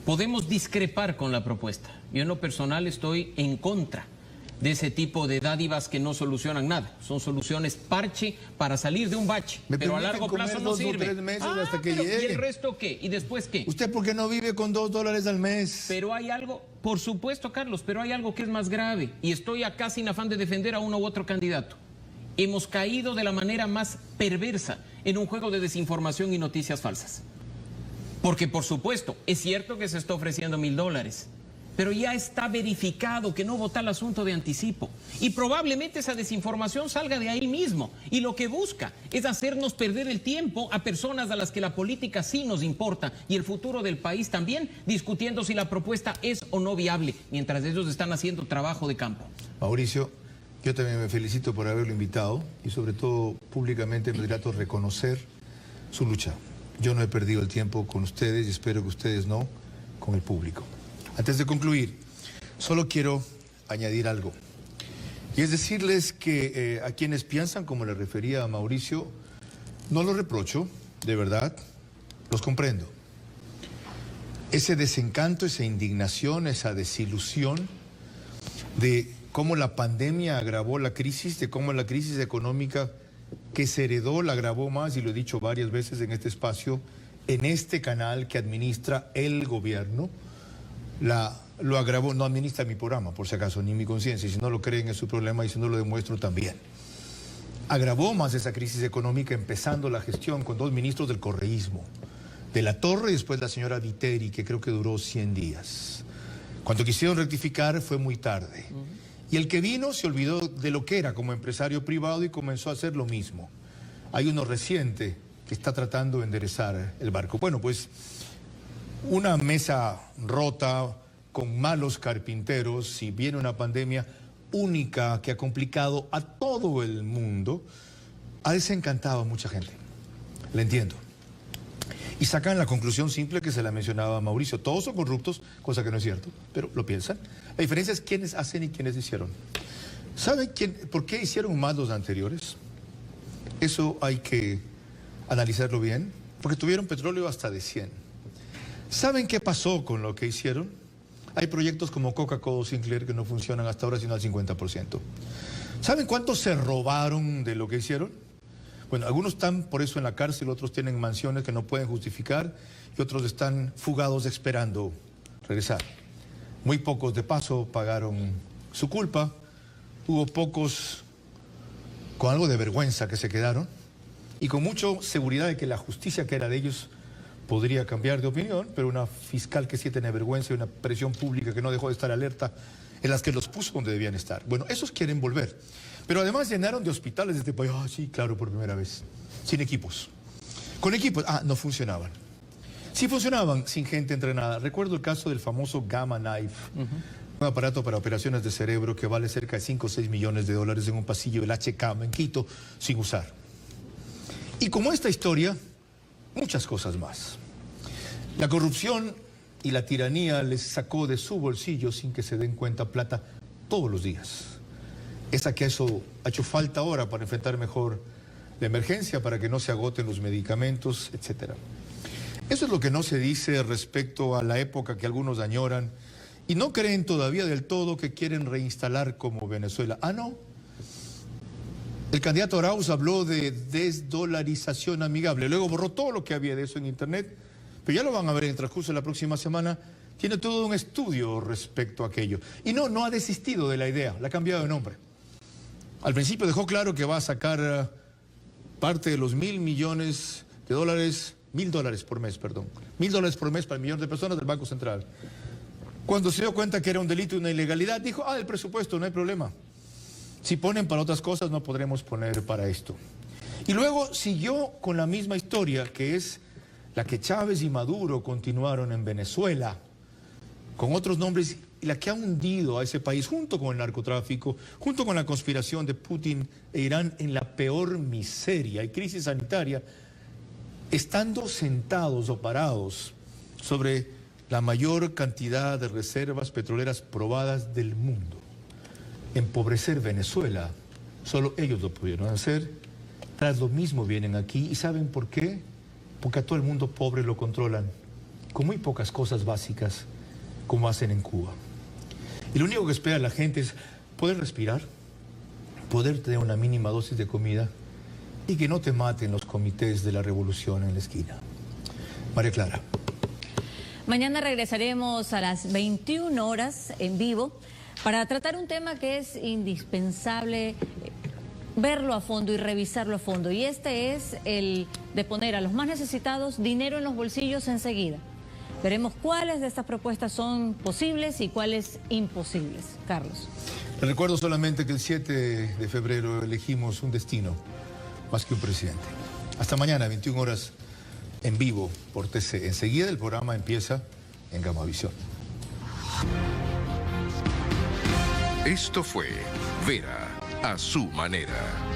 Podemos discrepar con la propuesta. Yo en lo personal estoy en contra de ese tipo de dádivas que no solucionan nada. Son soluciones parche para salir de un bache, me pero a permiten largo comer plazo no 2 o sirve. 3 meses hasta que pero ¿y llegue. el resto qué? ¿Y después qué? ¿usted por qué no vive con $2 al mes? Pero hay algo, por supuesto, Carlos, pero hay algo que es más grave. Y estoy acá sin afán de defender a uno u otro candidato. Hemos caído de la manera más perversa en un juego de desinformación y noticias falsas. Porque, por supuesto, es cierto que se está ofreciendo $1,000, pero ya está verificado que no hubo tal asunto de anticipo. Y probablemente esa desinformación salga de ahí mismo. Y lo que busca es hacernos perder el tiempo a personas a las que la política sí nos importa y el futuro del país también, discutiendo si la propuesta es o no viable, mientras ellos están haciendo trabajo de campo. Mauricio, yo también me felicito por haberlo invitado y sobre todo públicamente me trato de reconocer su lucha. Yo no he perdido el tiempo con ustedes y espero que ustedes no con el público. Antes de concluir, solo quiero añadir algo. Y es decirles que a quienes piensan, como le refería a Mauricio, no los reprocho, de verdad, los comprendo. Ese desencanto, esa indignación, esa desilusión de cómo la pandemia agravó la crisis, de cómo la crisis económica que se heredó la agravó más, y lo he dicho varias veces en este espacio, en este canal que administra el gobierno, lo agravó. No administra mi programa, por si acaso, ni mi conciencia, y si no lo creen es su problema, y si no lo demuestro también. Agravó más esa crisis económica empezando la gestión con 2 ministros del correísmo, de la Torre y después la señora Viteri, que creo que duró 100 días. Cuando quisieron rectificar fue muy tarde. Y el que vino se olvidó de lo que era como empresario privado y comenzó a hacer lo mismo. Hay uno reciente que está tratando de enderezar el barco. Bueno, pues una mesa rota con malos carpinteros, y viene una pandemia única que ha complicado a todo el mundo, ha desencantado a mucha gente. Le entiendo. Y sacan la conclusión simple que se la mencionaba Mauricio. Todos son corruptos, cosa que no es cierto, pero lo piensan. La diferencia es quiénes hacen y quiénes hicieron. ¿Saben por qué hicieron más los anteriores? Eso hay que analizarlo bien, porque tuvieron petróleo hasta de 100. ¿Saben qué pasó con lo que hicieron? Hay proyectos como Coca-Cola o Sinclair que no funcionan hasta ahora sino al 50%. ¿Saben cuánto se robaron de lo que hicieron? Bueno, algunos están por eso en la cárcel, otros tienen mansiones que no pueden justificar y otros están fugados esperando regresar. Muy pocos de paso pagaron su culpa, hubo pocos con algo de vergüenza que se quedaron y con mucha seguridad de que la justicia que era de ellos podría cambiar de opinión, pero una fiscal que sí tiene vergüenza y una presión pública que no dejó de estar alerta en las que los puso donde debían estar. Bueno, esos quieren volver. Pero además llenaron de hospitales de este país. Ah, sí, claro, por primera vez. Sin equipos. Con equipos, no funcionaban. Sí funcionaban sin gente entrenada. Recuerdo el caso del famoso Gamma Knife, un aparato para operaciones de cerebro que vale cerca de 5 o 6 millones de dólares en un pasillo del HK en Quito, sin usar. Y como esta historia, muchas cosas más. La corrupción y la tiranía les sacó de su bolsillo sin que se den cuenta plata todos los días. Esa que eso ha hecho falta ahora para enfrentar mejor la emergencia, para que no se agoten los medicamentos, etc. Eso es lo que no se dice respecto a la época que algunos añoran y no creen todavía del todo que quieren reinstalar como Venezuela. No. El candidato Arauz habló de desdolarización amigable, luego borró todo lo que había de eso en internet, pero ya lo van a ver en el transcurso de la próxima semana. Tiene todo un estudio respecto a aquello. Y no ha desistido de la idea, la ha cambiado de nombre. Al principio dejó claro que va a sacar parte de los $1.000 millones de dólares, $1.000 por mes, perdón. $1.000 por mes para el millón de personas del Banco Central. Cuando se dio cuenta que era un delito y una ilegalidad, dijo, el presupuesto, no hay problema. Si ponen para otras cosas, no podremos poner para esto. Y luego siguió con la misma historia, que es la que Chávez y Maduro continuaron en Venezuela, con otros nombres, y la que ha hundido a ese país junto con el narcotráfico, junto con la conspiración de Putin e Irán en la peor miseria y crisis sanitaria, estando sentados o parados sobre la mayor cantidad de reservas petroleras probadas del mundo. Empobrecer Venezuela, solo ellos lo pudieron hacer. Tras lo mismo vienen aquí, ¿y saben por qué? Porque a todo el mundo pobre lo controlan, con muy pocas cosas básicas, como hacen en Cuba. Y lo único que espera la gente es poder respirar, poder tener una mínima dosis de comida y que no te maten los comités de la revolución en la esquina. María Clara. Mañana regresaremos a las 21 horas en vivo para tratar un tema que es indispensable verlo a fondo y revisarlo a fondo. Y este es el de poner a los más necesitados dinero en los bolsillos enseguida. Veremos cuáles de estas propuestas son posibles y cuáles imposibles. Carlos. Le recuerdo solamente que el 7 de febrero elegimos un destino más que un presidente. Hasta mañana, 21 horas en vivo por TC. Enseguida el programa empieza en Gamavisión. Esto fue Vera a su manera.